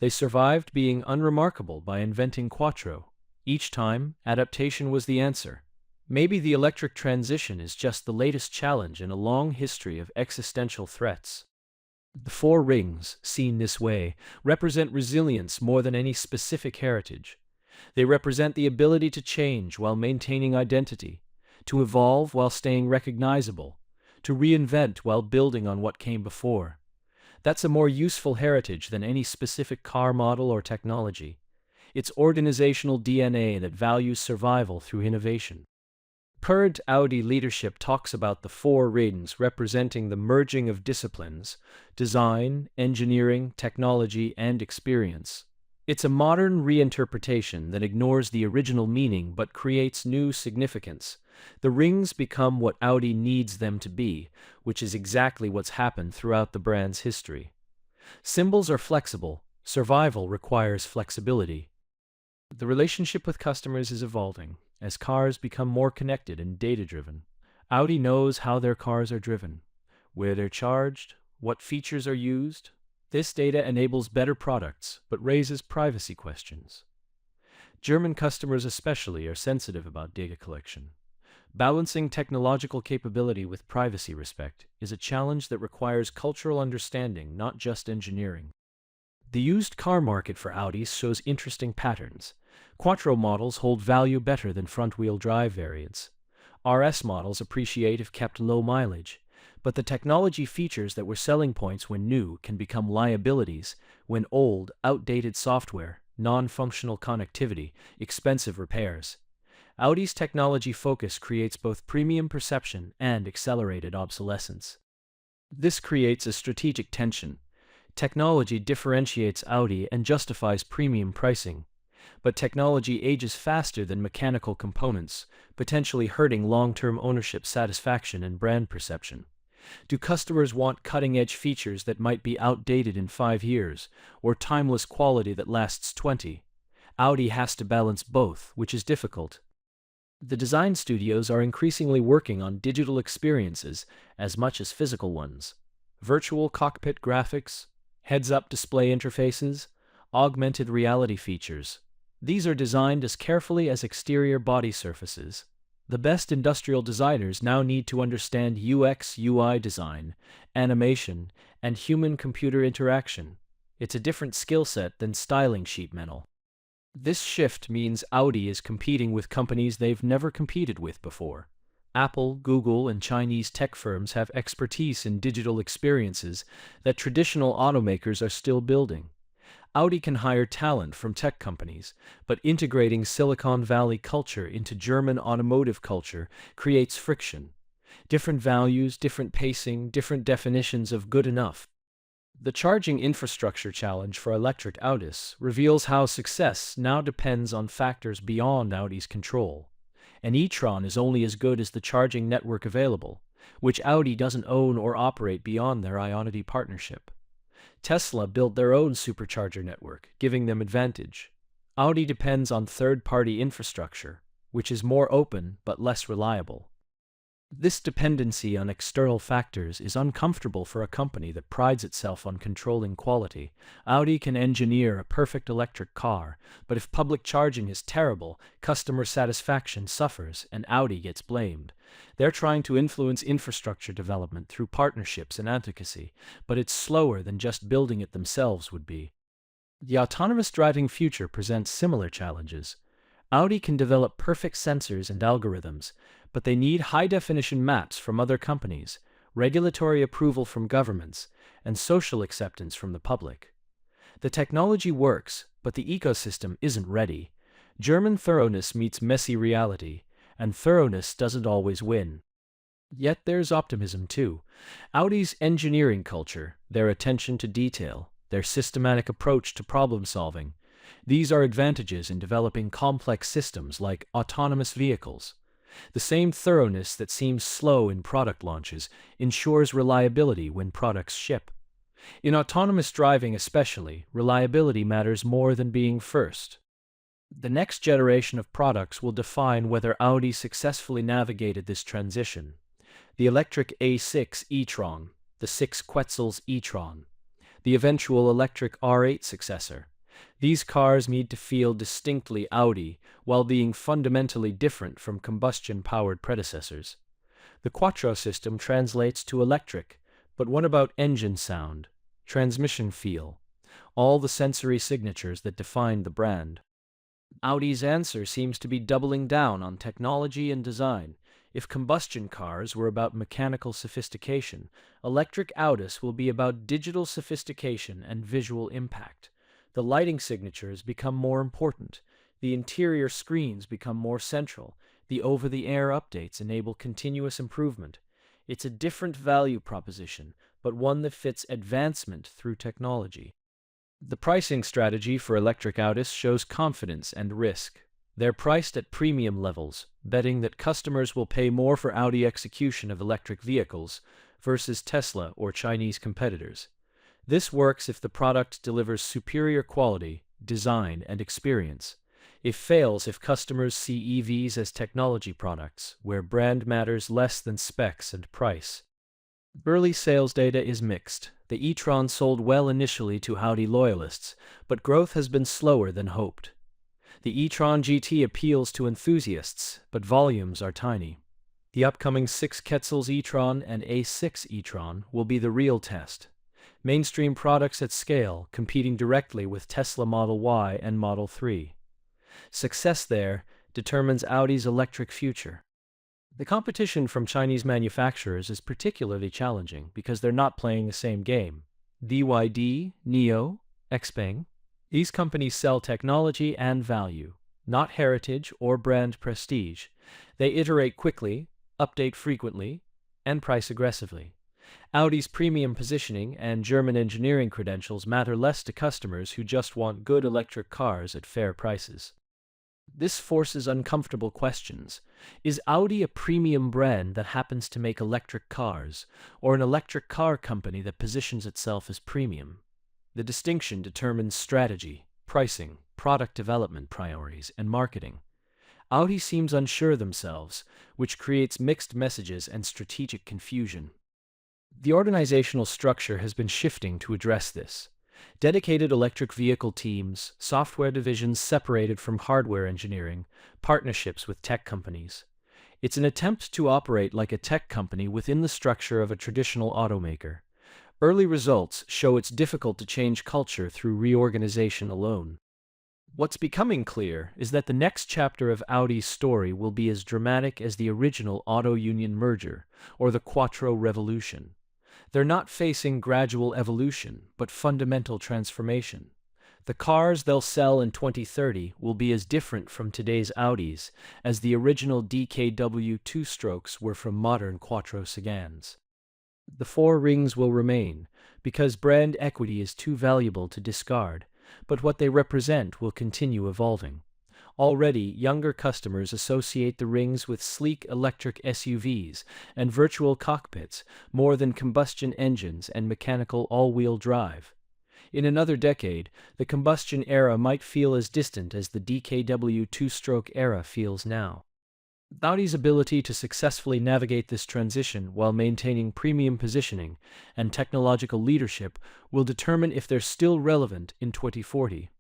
They survived being unremarkable by inventing Quattro. Each time, adaptation was the answer. Maybe the electric transition is just the latest challenge in a long history of existential threats. The four rings, seen this way, represent resilience more than any specific heritage. They represent the ability to change while maintaining identity, to evolve while staying recognizable, to reinvent while building on what came before. That's a more useful heritage than any specific car model or technology. It's organizational DNA that values survival through innovation. Current Audi leadership talks about the four rings representing the merging of disciplines: design, engineering, technology, and experience. It's a modern reinterpretation that ignores the original meaning but creates new significance. The rings become what Audi needs them to be, which is exactly what's happened throughout the brand's history. Symbols are flexible. Survival requires flexibility. The relationship with customers is evolving as cars become more connected and data-driven. Audi knows how their cars are driven, where they're charged, what features are used. This data enables better products, but raises privacy questions. German customers especially are sensitive about data collection. Balancing technological capability with privacy respect is a challenge that requires cultural understanding, not just engineering. The used car market for Audi shows interesting patterns. Quattro models hold value better than front-wheel drive variants. RS models appreciate if kept low mileage, but the technology features that were selling points when new can become liabilities when old, outdated software, non-functional connectivity, expensive repairs. Audi's technology focus creates both premium perception and accelerated obsolescence. This creates a strategic tension. Technology differentiates Audi and justifies premium pricing, but technology ages faster than mechanical components, potentially hurting long-term ownership satisfaction and brand perception. Do customers want cutting-edge features that might be outdated in 5 years, or timeless quality that lasts 20? Audi has to balance both, which is difficult. The design studios are increasingly working on digital experiences as much as physical ones. Virtual cockpit graphics, heads-up display interfaces, augmented reality features. These are designed as carefully as exterior body surfaces. The best industrial designers now need to understand UX/UI design, animation, and human-computer interaction. It's a different skill set than styling sheet metal. This shift means Audi is competing with companies they've never competed with before. Apple, Google, and Chinese tech firms have expertise in digital experiences that traditional automakers are still building. Audi can hire talent from tech companies, but integrating Silicon Valley culture into German automotive culture creates friction. Different values, different pacing, different definitions of good enough. The charging infrastructure challenge for electric Audis reveals how success now depends on factors beyond Audi's control. An E-Tron is only as good as the charging network available, which Audi doesn't own or operate beyond their Ionity partnership. Tesla built their own supercharger network, giving them advantage. Audi depends on third-party infrastructure, which is more open but less reliable. This dependency on external factors is uncomfortable for a company that prides itself on controlling quality. Audi can engineer a perfect electric car, but if public charging is terrible, customer satisfaction suffers and Audi gets blamed. They're trying to influence infrastructure development through partnerships and advocacy, but it's slower than just building it themselves would be. The autonomous driving future presents similar challenges. Audi can develop perfect sensors and algorithms, but they need high-definition maps from other companies, regulatory approval from governments, and social acceptance from the public. The technology works, but the ecosystem isn't ready. German thoroughness meets messy reality, and thoroughness doesn't always win. Yet there's optimism too. Audi's engineering culture, their attention to detail, their systematic approach to problem-solving, these are advantages in developing complex systems like autonomous vehicles. The same thoroughness that seems slow in product launches ensures reliability when products ship. In autonomous driving especially, reliability matters more than being first. The next generation of products will define whether Audi successfully navigated this transition. The electric A6 e-tron, the 6 Quetzals e-tron, the eventual electric R8 successor. These cars need to feel distinctly Audi while being fundamentally different from combustion-powered predecessors. The Quattro system translates to electric, but what about engine sound, transmission feel, all the sensory signatures that define the brand? Audi's answer seems to be doubling down on technology and design. If combustion cars were about mechanical sophistication, electric Audis will be about digital sophistication and visual impact. The lighting signatures become more important. The interior screens become more central. The over-the-air updates enable continuous improvement. It's a different value proposition, but one that fits advancement through technology. The pricing strategy for electric Audis shows confidence and risk. They're priced at premium levels, betting that customers will pay more for Audi execution of electric vehicles versus Tesla or Chinese competitors. This works if the product delivers superior quality, design, and experience. It fails if customers see EVs as technology products, where brand matters less than specs and price. Early sales data is mixed. The E-Tron sold well initially to Audi loyalists, but growth has been slower than hoped. The E-Tron GT appeals to enthusiasts, but volumes are tiny. The upcoming 6 Quetzals E-Tron and A6 E-Tron will be the real test. Mainstream products at scale, competing directly with Tesla Model Y and Model 3. Success there determines Audi's electric future. The competition from Chinese manufacturers is particularly challenging because they're not playing the same game. BYD, NIO, XPeng. These companies sell technology and value, not heritage or brand prestige. They iterate quickly, update frequently, and price aggressively. Audi's premium positioning and German engineering credentials matter less to customers who just want good electric cars at fair prices. This forces uncomfortable questions. Is Audi a premium brand that happens to make electric cars, or an electric car company that positions itself as premium? The distinction determines strategy, pricing, product development priorities, and marketing. Audi seems unsure themselves, which creates mixed messages and strategic confusion. The organizational structure has been shifting to address this. Dedicated electric vehicle teams, software divisions separated from hardware engineering, partnerships with tech companies. It's an attempt to operate like a tech company within the structure of a traditional automaker. Early results show it's difficult to change culture through reorganization alone. What's becoming clear is that the next chapter of Audi's story will be as dramatic as the original auto-union merger or the Quattro revolution. They're not facing gradual evolution, but fundamental transformation. The cars they'll sell in 2030 will be as different from today's Audis as the original DKW two-strokes were from modern Quattro sedans. The Four Rings will remain, because brand equity is too valuable to discard, but what they represent will continue evolving. Already, younger customers associate the rings with sleek electric SUVs and virtual cockpits more than combustion engines and mechanical all-wheel drive. In another decade, the combustion era might feel as distant as the DKW two-stroke era feels now. Audi's ability to successfully navigate this transition while maintaining premium positioning and technological leadership will determine if they're still relevant in 2040.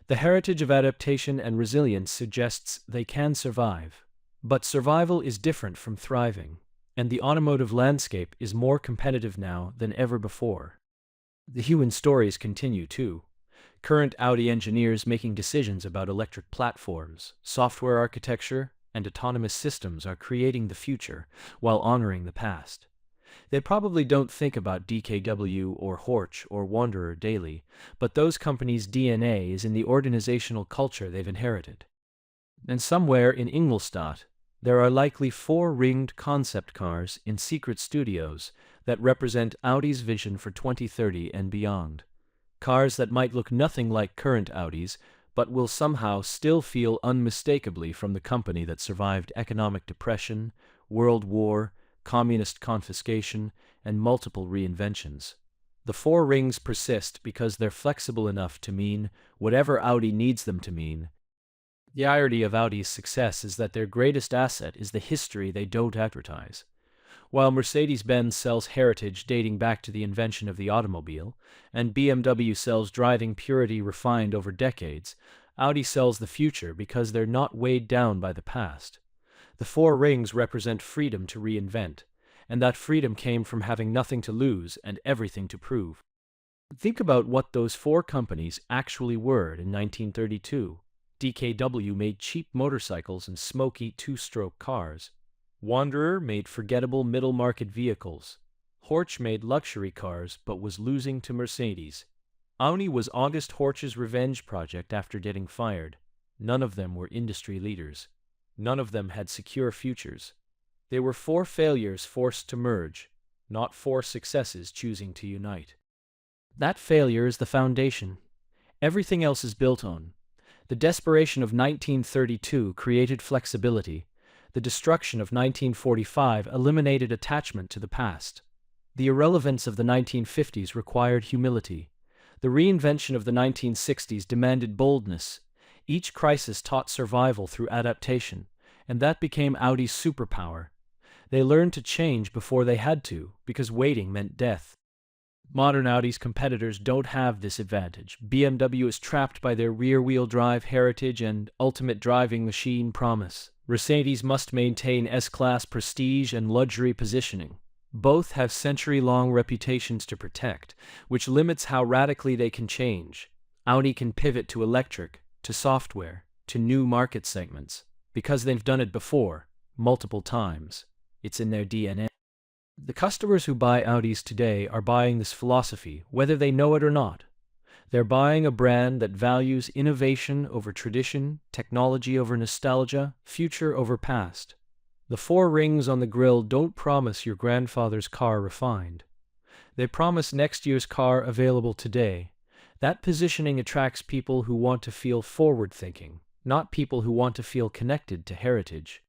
The heritage of adaptation and resilience suggests they can survive. But survival is different from thriving, and the automotive landscape is more competitive now than ever before. The human stories continue too. Current Audi engineers making decisions about electric platforms, software architecture, and autonomous systems are creating the future while honoring the past. They probably don't think about DKW or Horch or Wanderer daily, but those companies' DNA is in the organizational culture they've inherited. And somewhere in Ingolstadt, there are likely 4 ringed concept cars in secret studios that represent Audi's vision for 2030 and beyond. Cars that might look nothing like current Audis, but will somehow still feel unmistakably from the company that survived economic depression, World War, communist confiscation, and multiple reinventions. The 4 rings persist because they're flexible enough to mean whatever Audi needs them to mean. The irony of Audi's success is that their greatest asset is the history they don't advertise. While Mercedes-Benz sells heritage dating back to the invention of the automobile, and BMW sells driving purity refined over decades, Audi sells the future because they're not weighed down by the past. The 4 rings represent freedom to reinvent, and that freedom came from having nothing to lose and everything to prove. Think about what those 4 companies actually were in 1932. DKW made cheap motorcycles and smoky two-stroke cars. Wanderer made forgettable middle-market vehicles. Horch made luxury cars but was losing to Mercedes. Audi was August Horch's revenge project after getting fired. None of them were industry leaders. None of them had secure futures. They were 4 failures forced to merge, not 4 successes choosing to unite. That failure is the foundation. Everything else is built on. The desperation of 1932 created flexibility. The destruction of 1945 eliminated attachment to the past. The irrelevance of the 1950s required humility. The reinvention of the 1960s demanded boldness. Each crisis taught survival through adaptation, and that became Audi's superpower. They learned to change before they had to, because waiting meant death. Modern Audi's competitors don't have this advantage. BMW is trapped by their rear-wheel drive heritage and ultimate driving machine promise. Mercedes must maintain S-Class prestige and luxury positioning. Both have century-long reputations to protect, which limits how radically they can change. Audi can pivot to electric, to software, to new market segments, because they've done it before, multiple times. It's in their DNA. The customers who buy Audis today are buying this philosophy, whether they know it or not. They're buying a brand that values innovation over tradition, technology over nostalgia, future over past. The 4 rings on the grille don't promise your grandfather's car refined. They promise next year's car available today. That positioning attracts people who want to feel forward-thinking, not people who want to feel connected to heritage.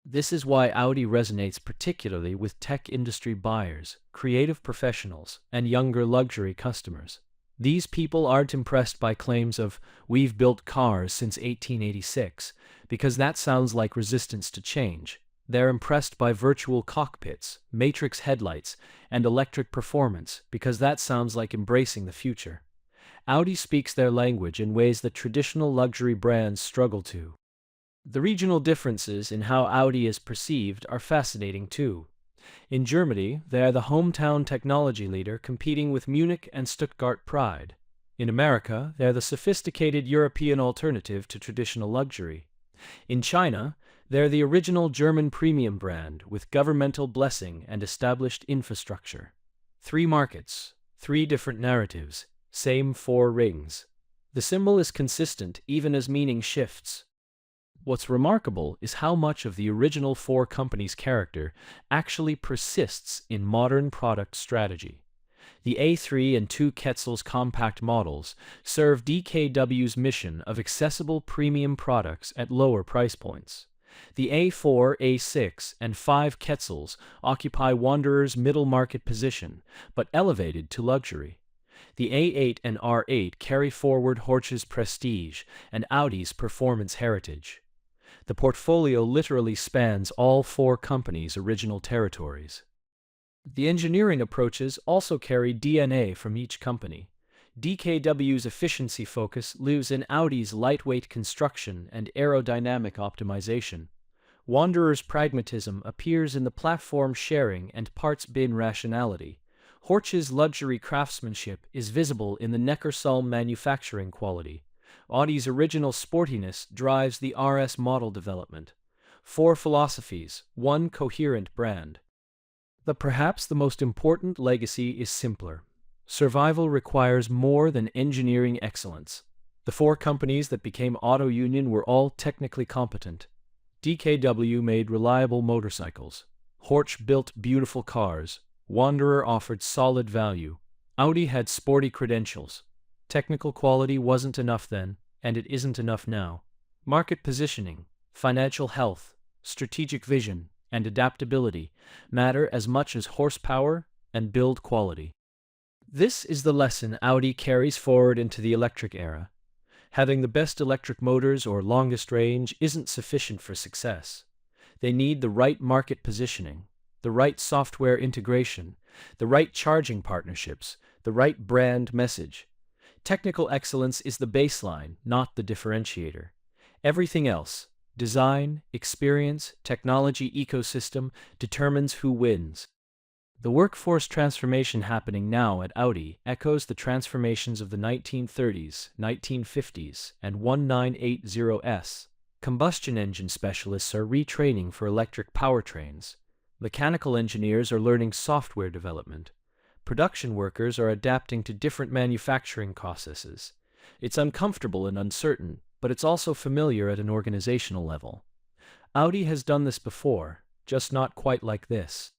This is why Audi resonates particularly with tech industry buyers, creative professionals, and younger luxury customers. These people aren't impressed by claims of, "We've built cars since 1886, because that sounds like resistance to change. They're impressed by virtual cockpits, matrix headlights, and electric performance, because that sounds like embracing the future. Audi speaks their language in ways that traditional luxury brands struggle to. The regional differences in how Audi is perceived are fascinating too. In Germany, they are the hometown technology leader competing with Munich and Stuttgart pride. In America, they are the sophisticated European alternative to traditional luxury. In China, they're the original German premium brand with governmental blessing and established infrastructure. 3 markets, 3 different narratives, same 4 rings. The symbol is consistent even as meaning shifts. What's remarkable is how much of the original 4 companies' character actually persists in modern product strategy. The A3 and 2 Quetzal's compact models serve DKW's mission of accessible premium products at lower price points. The A4, A6, and 5 Quetzals occupy Wanderer's middle market position, but elevated to luxury. The A8 and R8 carry forward Horch's prestige and Audi's performance heritage. The portfolio literally spans all 4 companies' original territories. The engineering approaches also carry DNA from each company. DKW's efficiency focus lives in Audi's lightweight construction and aerodynamic optimization. Wanderer's pragmatism appears in the platform sharing and parts bin rationality. Horch's luxury craftsmanship is visible in the Neckarsulm manufacturing quality. Audi's original sportiness drives the RS model development. 4 philosophies, 1 coherent brand. But perhaps the most important legacy is simpler. Survival requires more than engineering excellence. The 4 companies that became Auto Union were all technically competent. DKW made reliable motorcycles. Horch built beautiful cars. Wanderer offered solid value. Audi had sporty credentials. Technical quality wasn't enough then, and it isn't enough now. Market positioning, financial health, strategic vision, and adaptability matter as much as horsepower and build quality. This is the lesson Audi carries forward into the electric era. Having the best electric motors or longest range isn't sufficient for success. They need the right market positioning, the right software integration, the right charging partnerships, the right brand message. Technical excellence is the baseline, not the differentiator. Everything else, design, experience, technology ecosystem, determines who wins. The workforce transformation happening now at Audi echoes the transformations of the 1930s, 1950s, and 1980s. Combustion engine specialists are retraining for electric powertrains. Mechanical engineers are learning software development. Production workers are adapting to different manufacturing processes. It's uncomfortable and uncertain, but it's also familiar at an organizational level. Audi has done this before, just not quite like this.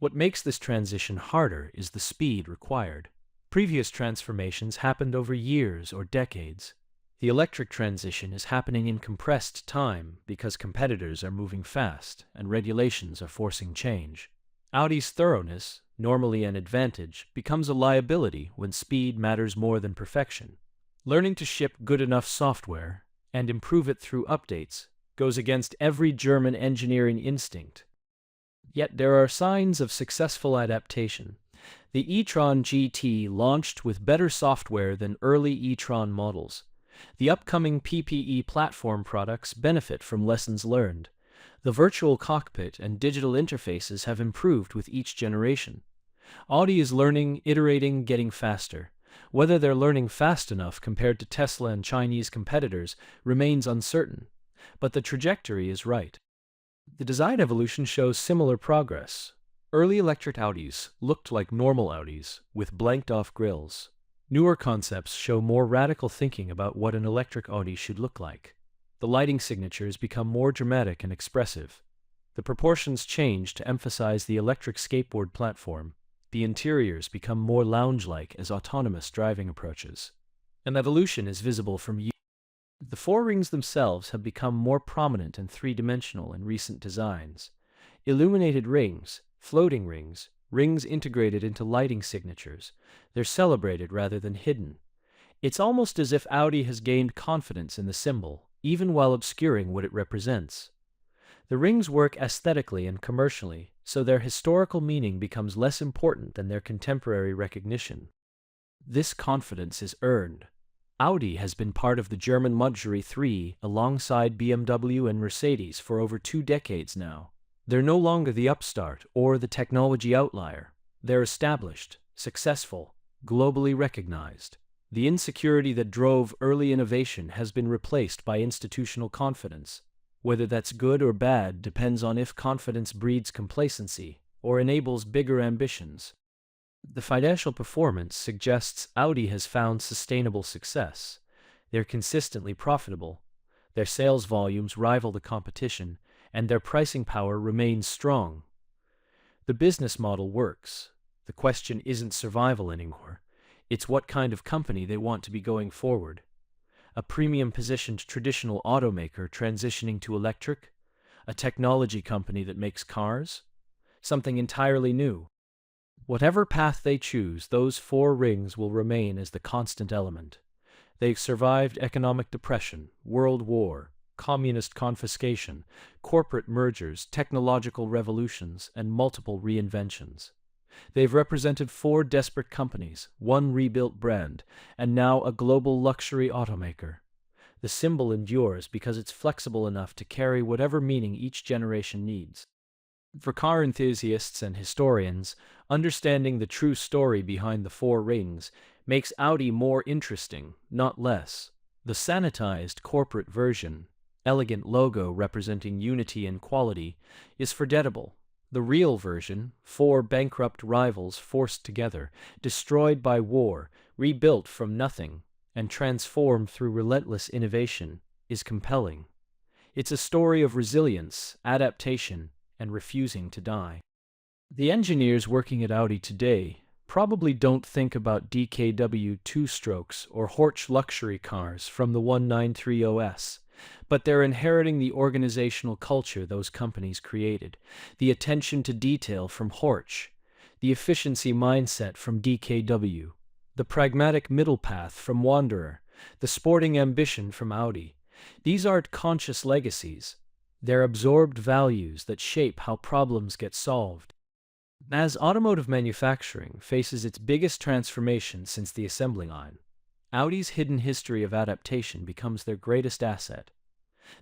What makes this transition harder is the speed required. Previous transformations happened over years or decades. The electric transition is happening in compressed time because competitors are moving fast and regulations are forcing change. Audi's thoroughness, normally an advantage, becomes a liability when speed matters more than perfection. Learning to ship good enough software and improve it through updates goes against every German engineering instinct. Yet there are signs of successful adaptation. The E-Tron GT launched with better software than early E-Tron models. The upcoming PPE platform products benefit from lessons learned. The virtual cockpit and digital interfaces have improved with each generation. Audi is learning, iterating, getting faster. Whether they're learning fast enough compared to Tesla and Chinese competitors remains uncertain, but the trajectory is right. The design evolution shows similar progress. Early electric Audis looked like normal Audis, with blanked-off grilles. Newer concepts show more radical thinking about what an electric Audi should look like. The lighting signatures become more dramatic and expressive. The proportions change to emphasize the electric skateboard platform. The interiors become more lounge-like as autonomous driving approaches. An evolution is visible from years. The four rings themselves have become more prominent and three-dimensional in recent designs. Illuminated rings, floating rings, rings integrated into lighting signatures. They're celebrated rather than hidden. It's almost as if Audi has gained confidence in the symbol, even while obscuring what it represents. The rings work aesthetically and commercially, so their historical meaning becomes less important than their contemporary recognition. This confidence is earned. Audi has been part of the German luxury three alongside BMW and Mercedes for over 2 decades now. They're no longer the upstart or the technology outlier. They're established, successful, globally recognized. The insecurity that drove early innovation has been replaced by institutional confidence. Whether that's good or bad depends on if confidence breeds complacency or enables bigger ambitions. The financial performance suggests Audi has found sustainable success. They're consistently profitable. Their sales volumes rival the competition, and their pricing power remains strong. The business model works. The question isn't survival anymore. It's what kind of company they want to be going forward. A premium-positioned traditional automaker transitioning to electric? A technology company that makes cars? Something entirely new. Whatever path they choose, those four rings will remain as the constant element. They've survived economic depression, world war, communist confiscation, corporate mergers, technological revolutions, and multiple reinventions. They've represented 4 desperate companies, 1 rebuilt brand, and now a global luxury automaker. The symbol endures because it's flexible enough to carry whatever meaning each generation needs. For car enthusiasts and historians, understanding the true story behind the four rings makes Audi more interesting, not less. The sanitized corporate version, elegant logo representing unity and quality, is forgettable. The real version, 4 bankrupt rivals forced together, destroyed by war, rebuilt from nothing, and transformed through relentless innovation, is compelling. It's a story of resilience, adaptation, and refusing to die. The engineers working at Audi today probably don't think about DKW two-strokes or Horch luxury cars from the 1930s, but they're inheriting the organizational culture those companies created, the attention to detail from Horch, the efficiency mindset from DKW, the pragmatic middle path from Wanderer, the sporting ambition from Audi. These aren't conscious legacies. They're absorbed values that shape how problems get solved. As automotive manufacturing faces its biggest transformation since the assembly line, Audi's hidden history of adaptation becomes their greatest asset.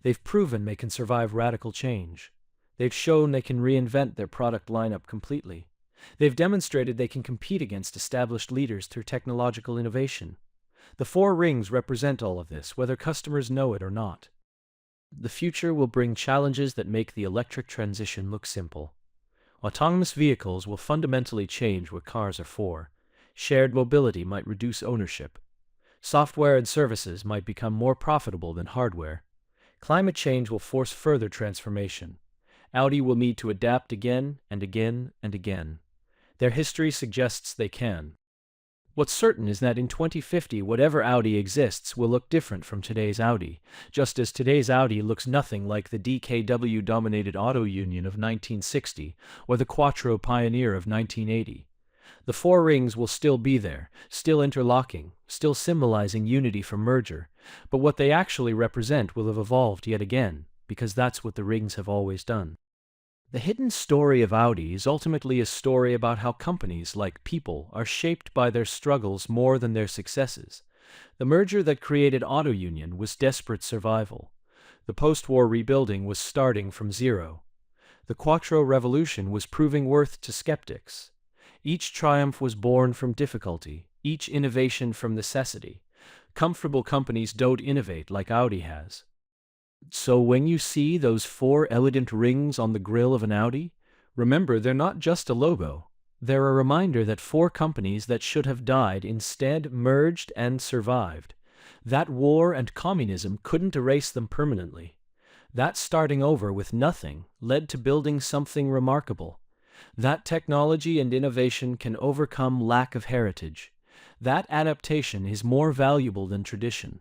They've proven they can survive radical change. They've shown they can reinvent their product lineup completely. They've demonstrated they can compete against established leaders through technological innovation. The Four Rings represent all of this, whether customers know it or not. The future will bring challenges that make the electric transition look simple. Autonomous vehicles will fundamentally change what cars are for. Shared mobility might reduce ownership. Software and services might become more profitable than hardware. Climate change will force further transformation. Audi will need to adapt again and again and again. Their history suggests they can. What's certain is that in 2050, whatever Audi exists will look different from today's Audi, just as today's Audi looks nothing like the DKW-dominated auto union of 1960 or the Quattro pioneer of 1980. The Four Rings will still be there, still interlocking, still symbolizing unity from merger, but what they actually represent will have evolved yet again, because that's what the rings have always done. The hidden story of Audi is ultimately a story about how companies, like people, are shaped by their struggles more than their successes. The merger that created Auto Union was desperate survival. The post-war rebuilding was starting from zero. The Quattro revolution was proving worth to skeptics. Each triumph was born from difficulty, each innovation from necessity. Comfortable companies don't innovate like Audi has. So when you see those four elegant rings on the grille of an Audi, remember they're not just a logo. They're a reminder that four companies that should have died instead merged and survived. That war and communism couldn't erase them permanently. That starting over with nothing led to building something remarkable. That technology and innovation can overcome lack of heritage. That adaptation is more valuable than tradition.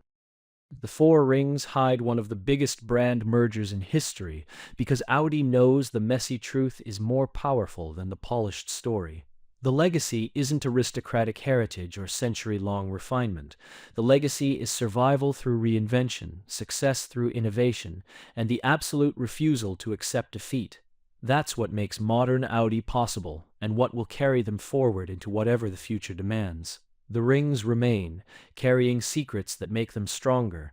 The Four Rings hide one of the biggest brand mergers in history because Audi knows the messy truth is more powerful than the polished story. The legacy isn't aristocratic heritage or century-long refinement. The legacy is survival through reinvention, success through innovation, and the absolute refusal to accept defeat. That's what makes modern Audi possible and what will carry them forward into whatever the future demands. The rings remain, carrying secrets that make them stronger,